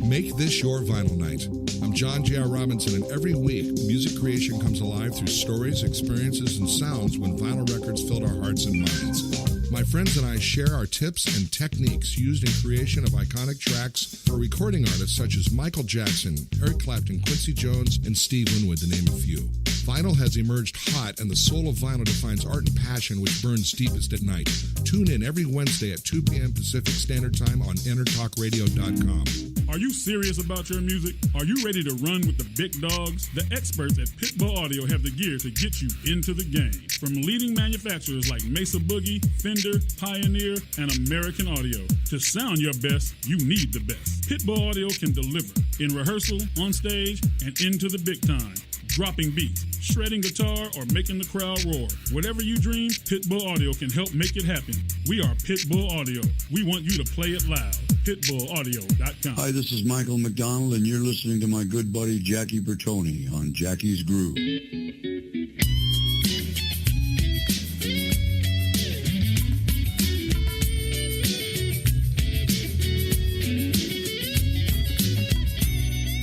Make this your vinyl night. I'm John J.R. Robinson, and every week, music creation comes alive through stories, experiences, and sounds when vinyl records filled our hearts and minds. My friends and I share our tips and techniques used in creation of iconic tracks for recording artists such as Michael Jackson, Eric Clapton, Quincy Jones, and Steve Winwood, to name a few. Vinyl has emerged hot, and the soul of vinyl defines art and passion which burns deepest at night. Tune in every Wednesday at 2 p.m. Pacific Standard Time on EnterTalkRadio.com. Are you serious about your music? Are you ready to run with the big dogs? The experts at Pitbull Audio have the gear to get you into the game. From leading manufacturers like Mesa Boogie, Fender, Pioneer, and American Audio. To sound your best, you need the best. Pitbull Audio can deliver in rehearsal, on stage, and into the big time. Dropping beats, shredding guitar, or making the crowd roar. Whatever you dream, Pitbull Audio can help make it happen. We are Pitbull Audio. We want you to play it loud. PitbullAudio.com. Hi, this is Michael McDonald, and you're listening to my good buddy Jackie Bertoni on Jackie's Groove.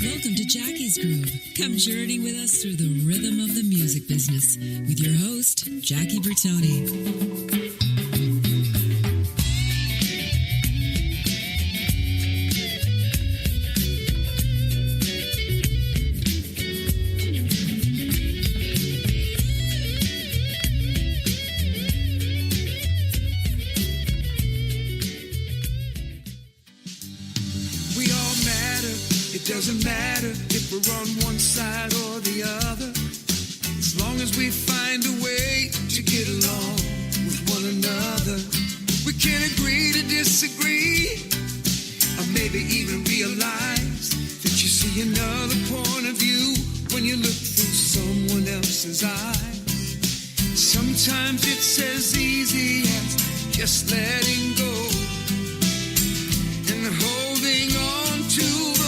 Welcome to Jackie's Groove. Come journey with us through the rhythm of the music business with your host, Jackie Bertoni. Doesn't matter if we're on one side or the other, as long as we find a way to get along with one another. We can agree to disagree, or maybe even realize that you see another point of view when you look through someone else's eyes. Sometimes it's as easy as just letting go and holding on to the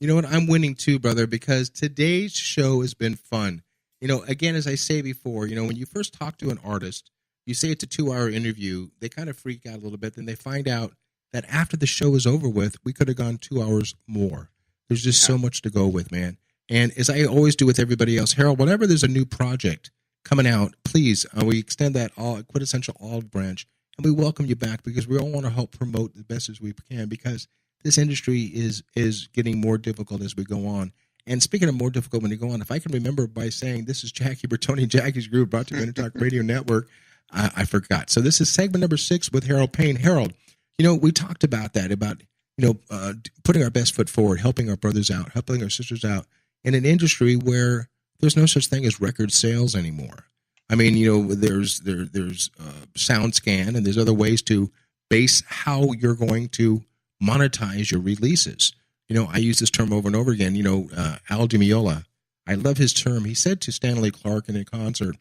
You know what? I'm winning too, brother, because today's show has been fun. You know, again, as I say before, you know, when you first talk to an artist, you say it's a 2-hour interview, they kind of freak out a little bit. Then they find out that after the show is over with, we could have gone 2 hours more. There's just so much to go with, man. And as I always do with everybody else, Harold, whenever there's a new project coming out, please, we extend that quintessential olive branch, and we welcome you back because we all want to help promote the best as we can, because this industry is getting more difficult as we go on. And speaking of more difficult when you go on, if I can remember by saying this is Jackie Bertoni, Jackie's Groove, brought to you by Intertalk Radio Network, I forgot. So this is segment number 6 with Harold Payne. Harold, you know, we talked about that, about, you know, putting our best foot forward, helping our brothers out, helping our sisters out in an industry where there's no such thing as record sales anymore. I mean, you know, there's SoundScan, and there's other ways to base how you're going to monetize your releases. You know, I use this term over and over again. You know, Al DiMeola, I love his term. He said to Stanley Clark in a concert,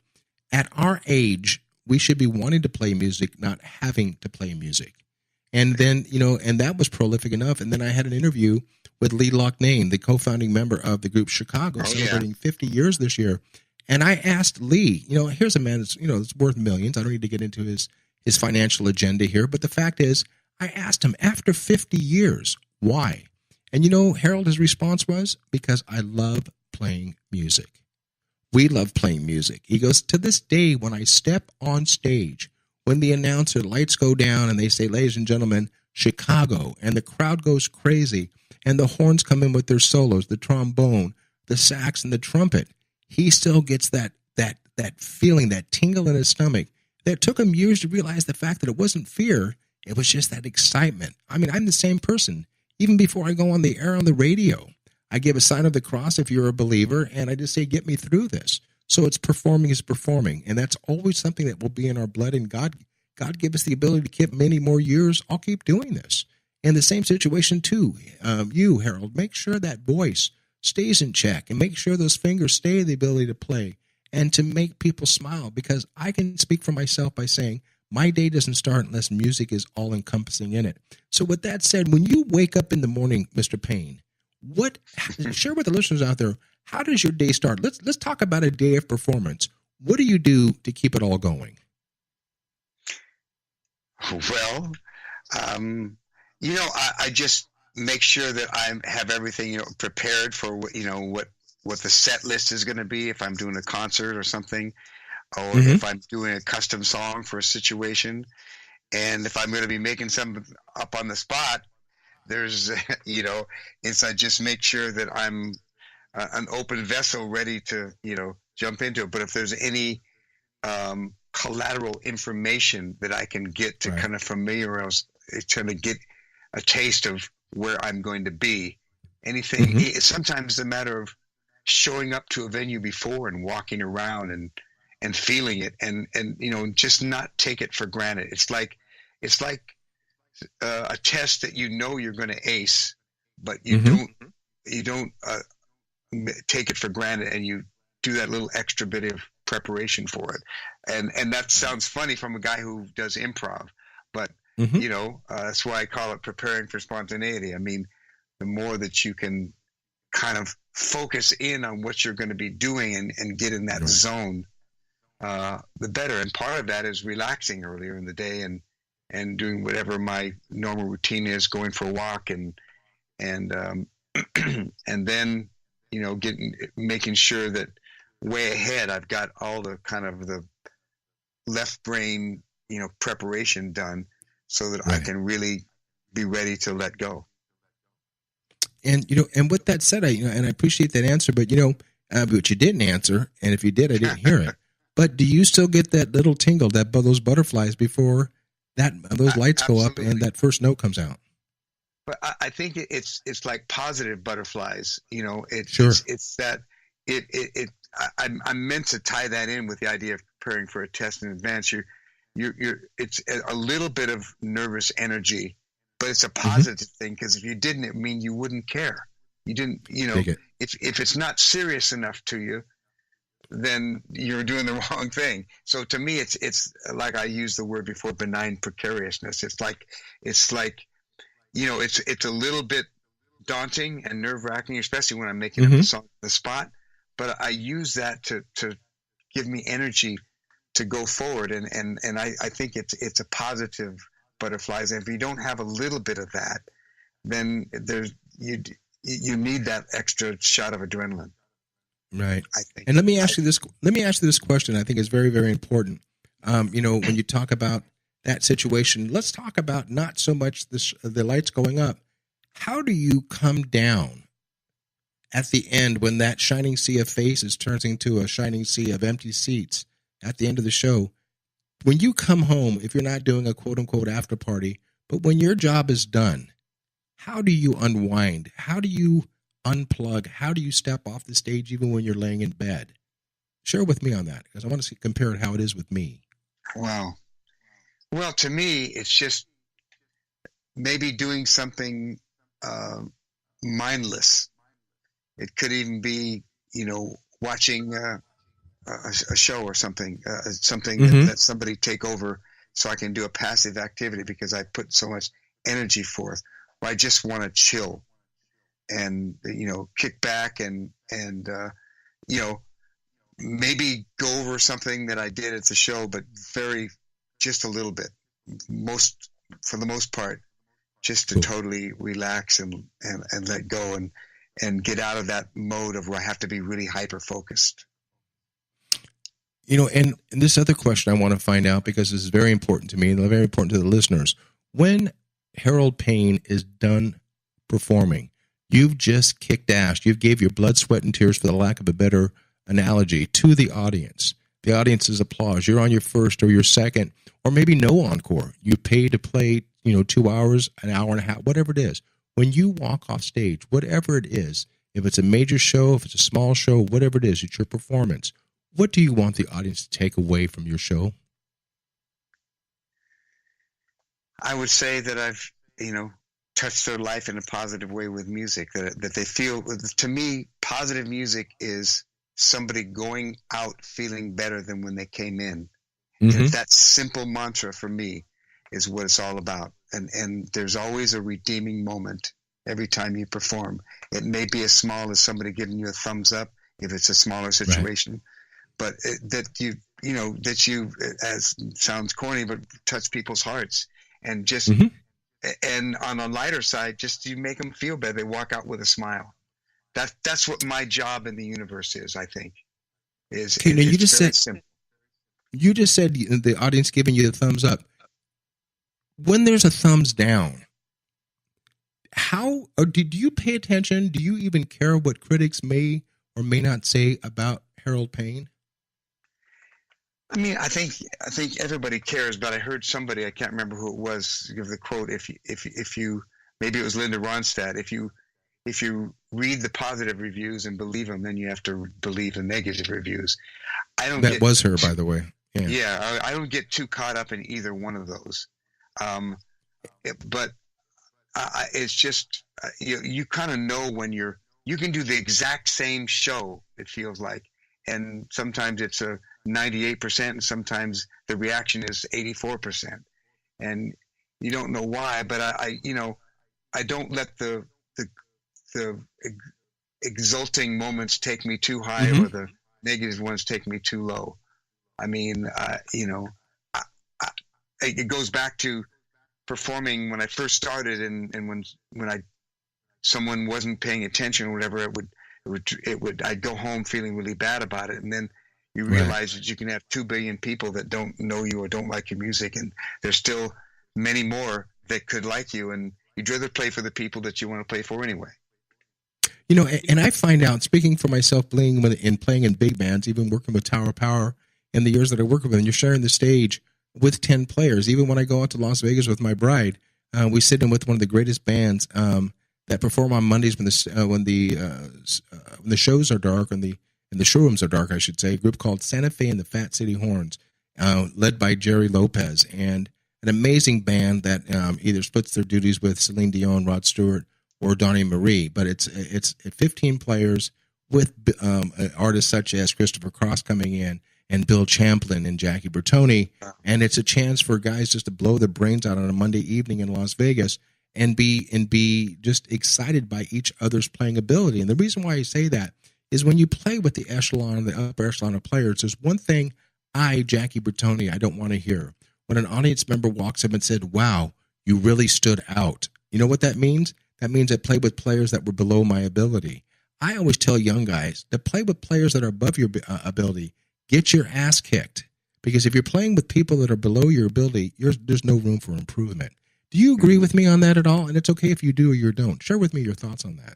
at our age, we should be wanting to play music, not having to play music. And then, you know, and that was prolific enough. And then I had an interview with Lee Loughnane, the co-founding member of the group Chicago, celebrating 50 years this year. And I asked Lee, you know, here's a man that's, you know, that's worth millions. I don't need to get into his financial agenda here. But the fact is, I asked him, after 50 years, why? And you know, Harold, his response was, because I love playing music. We love playing music. He goes, to this day, when I step on stage, when the announcer lights go down and they say, ladies and gentlemen, Chicago, and the crowd goes crazy, and the horns come in with their solos, the trombone, the sax, and the trumpet, he still gets that feeling, that tingle in his stomach. That took him years to realize the fact that it wasn't fear. It was just that excitement. I mean, I'm the same person. Even before I go on the air on the radio, I give a sign of the cross if you're a believer, and I just say, get me through this. So it's performing is performing, and that's always something that will be in our blood, and God give us the ability to keep many more years. I'll keep doing this. And the same situation, too. You, Harold, make sure that voice stays in check, and make sure those fingers stay the ability to play and to make people smile, because I can speak for myself by saying, my day doesn't start unless music is all-encompassing in it. So with that said, when you wake up in the morning, Mr. Payne, Share with the listeners out there, how does your day start? Let's talk about a day of performance. What do you do to keep it all going? Well, I just make sure that I have everything, prepared for what the set list is going to be if I'm doing a concert or something, or if I'm doing a custom song for a situation. And if I'm going to be making something up on the spot, there's, I just make sure that I'm an open vessel ready to, jump into it. But if there's any collateral information that I can get to kind of familiarize, trying to get a taste of where I'm going to be, anything, it's sometimes a matter of showing up to a venue before and walking around and feeling it and just not take it for granted. It's like a test that you're going to ace, but you don't take it for granted, and you do that little extra bit of preparation for it. And that sounds funny from a guy who does improv, but that's why I call it preparing for spontaneity. I mean, the more that you can kind of focus in on what you're going to be doing and get in that zone, the better. And part of that is relaxing earlier in the day and doing whatever my normal routine is, going for a walk and then, making sure that way ahead I've got all the kind of the left brain, preparation done so that I can really be ready to let go. And, and with that said, I appreciate that answer, but you didn't answer. And if you did, I didn't hear it. But do you still get that little tingle, those butterflies before those lights go up and that first note comes out? But I think it's like positive butterflies. It's that I'm meant to tie that in with the idea of preparing for a test in advance. It's a little bit of nervous energy, but it's a positive thing, because if you didn't, it mean you wouldn't care. You didn't, if it's not serious enough to you, then you're doing the wrong thing. So to me, it's like I used the word before, benign precariousness. It's like it's a little bit daunting and nerve-wracking, especially when I'm making up a song on the spot. But I use that to give me energy to go forward, and I think it's a positive butterflies. And if you don't have a little bit of that, then you need that extra shot of adrenaline. Right. I think. And let me ask you this question. I think is very, very important. When you talk about that situation, let's talk about not so much the lights going up. How do you come down at the end when that shining sea of faces turns into a shining sea of empty seats at the end of the show? When you come home, if you're not doing a quote unquote after party, but when your job is done, how do you unwind? How do you unplug? How do you step off the stage even when you're laying in bed? Share with me on that, because I want to compare it how it is with me. Wow. Well, to me, it's just maybe doing something mindless. It could even be, watching a show or something, that somebody take over so I can do a passive activity because I put so much energy forth. Or I just want to chill and, kick back and maybe go over something that I did at the show, but just a little bit, for the most part, just to totally relax and let go and get out of that mode of where I have to be really hyper-focused. And this other question I want to find out, because this is very important to me and very important to the listeners. When Harold Payne is done performing, you've just kicked ass. You've gave your blood, sweat, and tears, for the lack of a better analogy, to the audience. The audience's applause. You're on your first or your second, or maybe no encore. You pay to play, 2 hours, an hour and a half, whatever it is. When you walk off stage, whatever it is, if it's a major show, if it's a small show, whatever it is, it's your performance. What do you want the audience to take away from your show? I would say that I've, touched their life in a positive way with music, that they feel, to me, positive music is somebody going out feeling better than when they came in. And that simple mantra for me is what it's all about. And there's always a redeeming moment every time you perform. It may be as small as somebody giving you a thumbs up if it's a smaller situation, but that you, as sounds corny, but touch people's hearts and just, and on a lighter side, just you make them feel better. They walk out with a smile. That's what my job in the universe is, I think. Okay, now you just said the audience giving you the thumbs up. When there's a thumbs down, did you pay attention? Do you even care what critics may or may not say about Harold Payne? I mean, I think everybody cares, but I heard somebody, I can't remember who it was, give the quote. If you maybe it was Linda Ronstadt. If you read the positive reviews and believe them, then you have to believe the negative reviews. That was her, by the way. Yeah, I don't get too caught up in either one of those. But it's just you kind of know when you can do the exact same show. It feels like, and sometimes it's a 98%, and sometimes the reaction is 84%, and you don't know why. But I don't let the exulting moments take me too high, or the negative ones take me too low. I mean, it goes back to performing when I first started, and when someone wasn't paying attention or whatever, I'd go home feeling really bad about it, and then you realize that you can have 2 billion people that don't know you or don't like your music, and there's still many more that could like you, and you'd rather play for the people that you want to play for anyway. And I find out, speaking for myself, playing in big bands, even working with Tower Power in the years that I work with, and you're sharing the stage with 10 players. Even when I go out to Las Vegas with my bride, we sit in with one of the greatest bands that perform on Mondays when the shows are dark and the showrooms are dark, I should say. A group called Santa Fe and the Fat City Horns, led by Jerry Lopez, and an amazing band that either splits their duties with Celine Dion, Rod Stewart, or Donnie Marie. But it's 15 players with artists such as Christopher Cross coming in, and Bill Champlin and Jackie Bertoni, and it's a chance for guys just to blow their brains out on a Monday evening in Las Vegas and be just excited by each other's playing ability. And the reason why I say that is when you play with the upper echelon of players, there's one thing Jackie Bertoni, I don't want to hear. When an audience member walks up and said, "Wow, you really stood out." You know what that means? That means I played with players that were below my ability. I always tell young guys to play with players that are above your ability. Get your ass kicked, because if you're playing with people that are below your ability, there's no room for improvement. Do you agree with me on that at all? And it's okay if you do or you don't. Share with me your thoughts on that.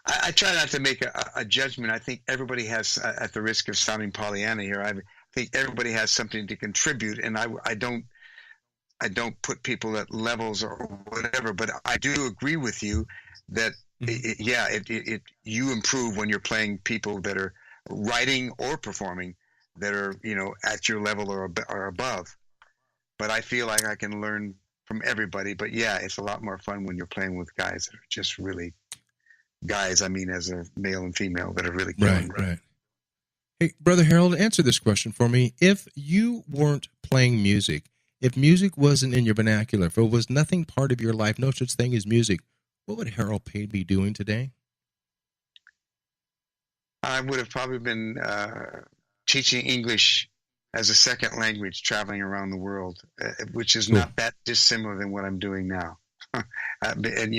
I try not to make a judgment. I think everybody has, at the risk of sounding Pollyanna here, I think everybody has something to contribute, and I don't put people at levels or whatever. But I do agree with you that you improve when you're playing people that are writing or performing that are at your level or above. But I feel like I can learn from everybody. But yeah, it's a lot more fun when you're playing with guys that are just really guys. I mean, as a male and female, that are really killing. Right. Hey, Brother Harold, answer this question for me. If you weren't playing music, if music wasn't in your vernacular, if it was nothing part of your life, no such thing as music, what would Harold Payne be doing today? I would have probably been teaching English as a second language, traveling around the world, which is not that dissimilar than what I'm doing now. And in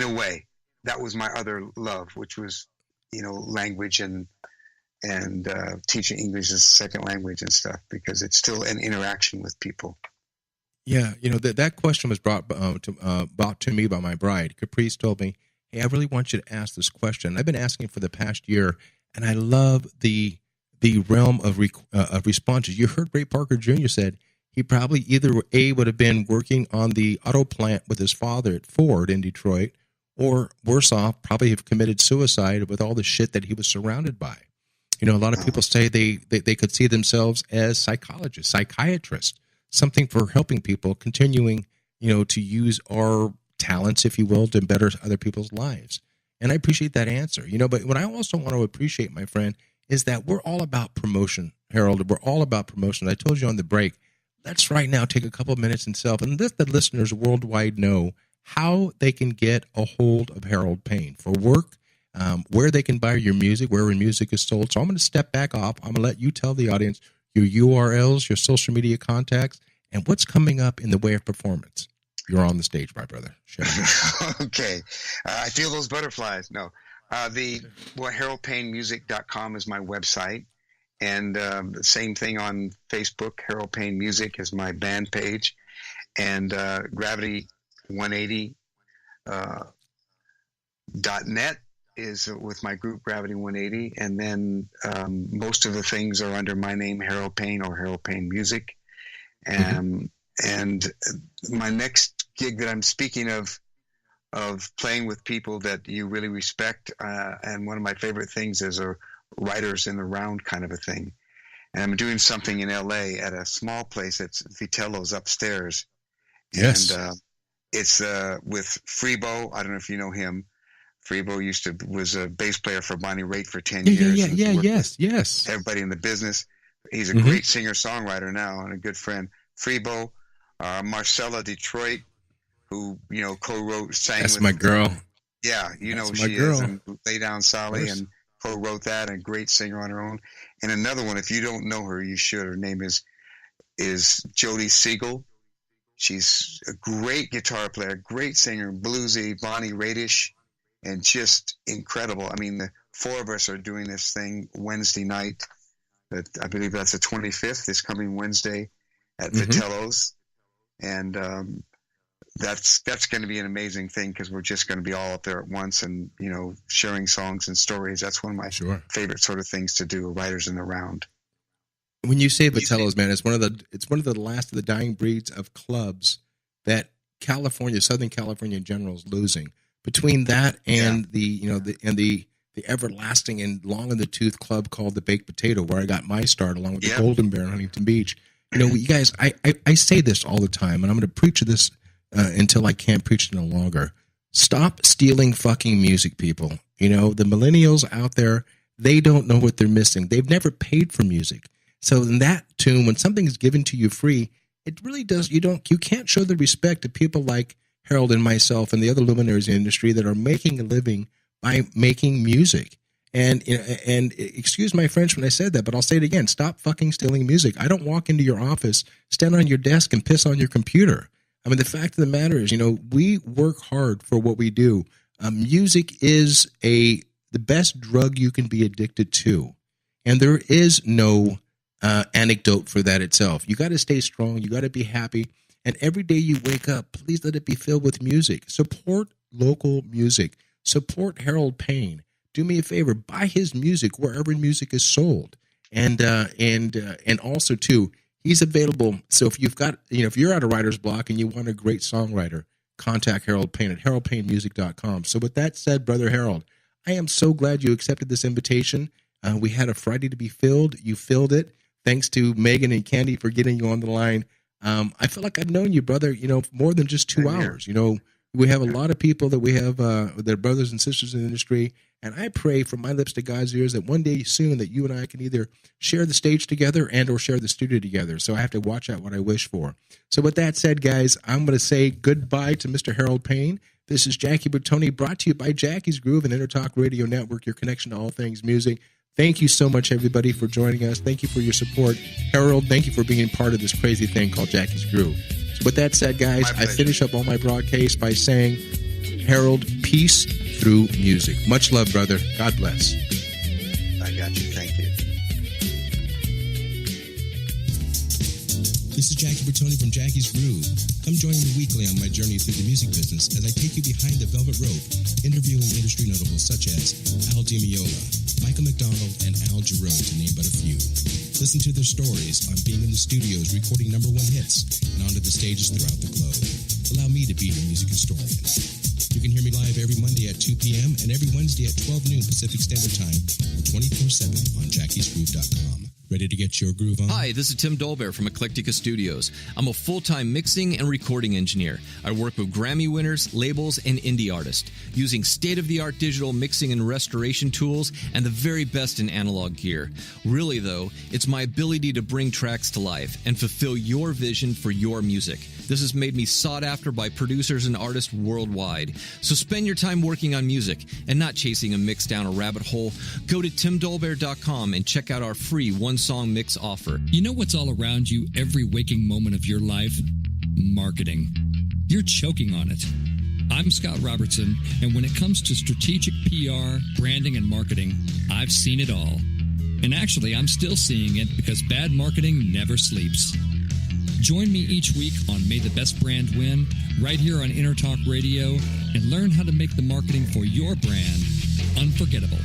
a way, that was my other love, which was language and teaching English as a second language and stuff, because it's still an interaction with people. Yeah, that question was brought to me by my bride. Caprice told me, "Hey, I really want you to ask this question." I've been asking for the past year, and I love the realm of responses. You heard Ray Parker Jr. said he probably either would have been working on the auto plant with his father at Ford in Detroit, or worse off, probably have committed suicide with all the shit that he was surrounded by. A lot of people say they could see themselves as psychologists, psychiatrists, something for helping people, continuing, to use our talents, if you will, to better other people's lives. And I appreciate that answer. But what I also want to appreciate, my friend, is that we're all about promotion, Harold. We're all about promotion. I told you on the break, let's right now take a couple of minutes and let the listeners worldwide know how they can get a hold of Harold Payne for work, where they can buy your music, where music is sold. So I'm going to step back off. I'm going to let you tell the audience your URLs, your social media contacts, and what's coming up in the way of performance. You're on the stage, my brother. Okay. I feel those butterflies. No. HaroldPayneMusic.com is my website. And the same thing on Facebook. Harold Payne Music is my band page. And Gravity 180.net is with my group Gravity 180. And then most of the things are under my name, Harold Payne or Harold Payne Music. And my next gig that I'm speaking of playing with people that you really respect, and one of my favorite things is a writers in the round kind of a thing. And I'm doing something in LA at a small place. It's Vitello's upstairs. Yes. And it's with Freebo. I don't know if you know him. Freebo was a bass player for Bonnie Raitt for 10 years. Yes. Everybody in the business. He's a great singer-songwriter now and a good friend. Freebo, Marcella Detroit, who, co-wrote, sang That's with my girl. Yeah, That's she girl. is. And Lay Down Sally and co-wrote that, and a great singer on her own. And another one, if you don't know her, you should. Her name is Jody Siegel. She's a great guitar player, great singer, bluesy, Bonnie Raitt-ish, and just incredible. I mean, the four of us are doing this thing Wednesday night. I believe that's the 25th, this coming Wednesday at Vitello's. And that's going to be an amazing thing because we're just going to be all up there at once and, sharing songs and stories. That's one of my favorite sort of things to do, writers in the round. When you say Vitello's, man, it's one of the last of the dying breeds of clubs that Southern California in general is losing. Between that and the everlasting and long in the tooth club called the Baked Potato, where I got my start along with the Golden Bear in Huntington Beach. You guys, I say this all the time, and I'm going to preach this until I can't preach it no longer. Stop stealing fucking music, people. The millennials out there, they don't know what they're missing. They've never paid for music. So in that tune, when something is given to you free, it really does. You can't show the respect to people like Harold and myself and the other luminaries in the industry that are making a living by making music. And excuse my French when I said that, but I'll say it again. Stop fucking stealing music. I don't walk into your office, stand on your desk, and piss on your computer. I mean, the fact of the matter is, we work hard for what we do. Music is the best drug you can be addicted to. And there is no anecdote for that itself. You got to stay strong. You got to be happy. And every day you wake up, please let it be filled with music. Support local music. Support Harold Payne. Do me a favor, buy his music wherever music is sold. And also too, he's available. So if you've got, if you're at a writer's block and you want a great songwriter, contact Harold Payne at haroldpaynemusic.com. So with that said, Brother Harold, I am so glad you accepted this invitation. We had a Friday to be filled. You filled it. Thanks to Megan and Candy for getting you on the line. I feel like I've known you, brother, more than just 2 hours. We have a lot of people that we have, their brothers and sisters in the industry. And I pray from my lips to God's ears that one day soon that you and I can either share the stage together and or share the studio together. So I have to watch out what I wish for. So with that said, guys, I'm going to say goodbye to Mr. Harold Payne. This is Jackie Bertoni, brought to you by Jackie's Groove and Intertalk Radio Network, your connection to all things music. Thank you so much, everybody, for joining us. Thank you for your support. Harold, thank you for being part of this crazy thing called Jackie's Groove. So with that said, guys, I finish up all my broadcasts by saying, Harold, peace through music. Much love, brother. God bless. I got you. Thank you. This is Jackie Bertoni from Jackie's Groove. Come join me weekly on my journey through the music business as I take you behind the velvet rope, interviewing industry notables such as Al DiMeola, Michael McDonald, and Al Jarreau, to name but a few. Listen to their stories on being in the studios recording #1 hits and onto the stages throughout the globe. Allow me to be your music historian. You can hear me live every Monday at 2 p.m. and every Wednesday at 12 noon Pacific Standard Time or 24/7 on jackiesgroove.com. Ready to get your groove on? Hi, this is Tim Dolbear from Eclectica Studios. I'm a full-time mixing and recording engineer. I work with Grammy winners, labels, and indie artists, using state-of-the-art digital mixing and restoration tools and the very best in analog gear. Really, though, it's my ability to bring tracks to life and fulfill your vision for your music. This has made me sought after by producers and artists worldwide. So spend your time working on music and not chasing a mix down a rabbit hole. Go to timdolbear.com and check out our free one-song mix offer. You know what's all around you every waking moment of your life? Marketing. You're choking on it. I'm Scott Robertson, and when it comes to strategic PR, branding, and marketing, I've seen it all. And actually, I'm still seeing it because bad marketing never sleeps. Join me each week on May the Best Brand Win, right here on Intertalk Radio, and learn how to make the marketing for your brand unforgettable.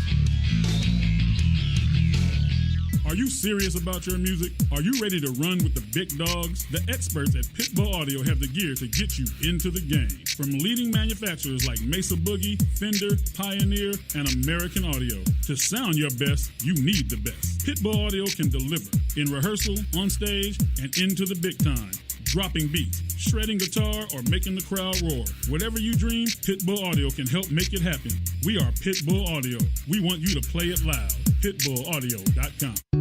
Are you serious about your music? Are you ready to run with the big dogs? The experts at Pitbull Audio have the gear to get you into the game. From leading manufacturers like Mesa Boogie, Fender, Pioneer, and American Audio. To sound your best, you need the best. Pitbull Audio can deliver in rehearsal, on stage, and into the big time. Dropping beats, shredding guitar, or making the crowd roar. Whatever you dream, Pitbull Audio can help make it happen. We are Pitbull Audio. We want you to play it loud. PitbullAudio.com.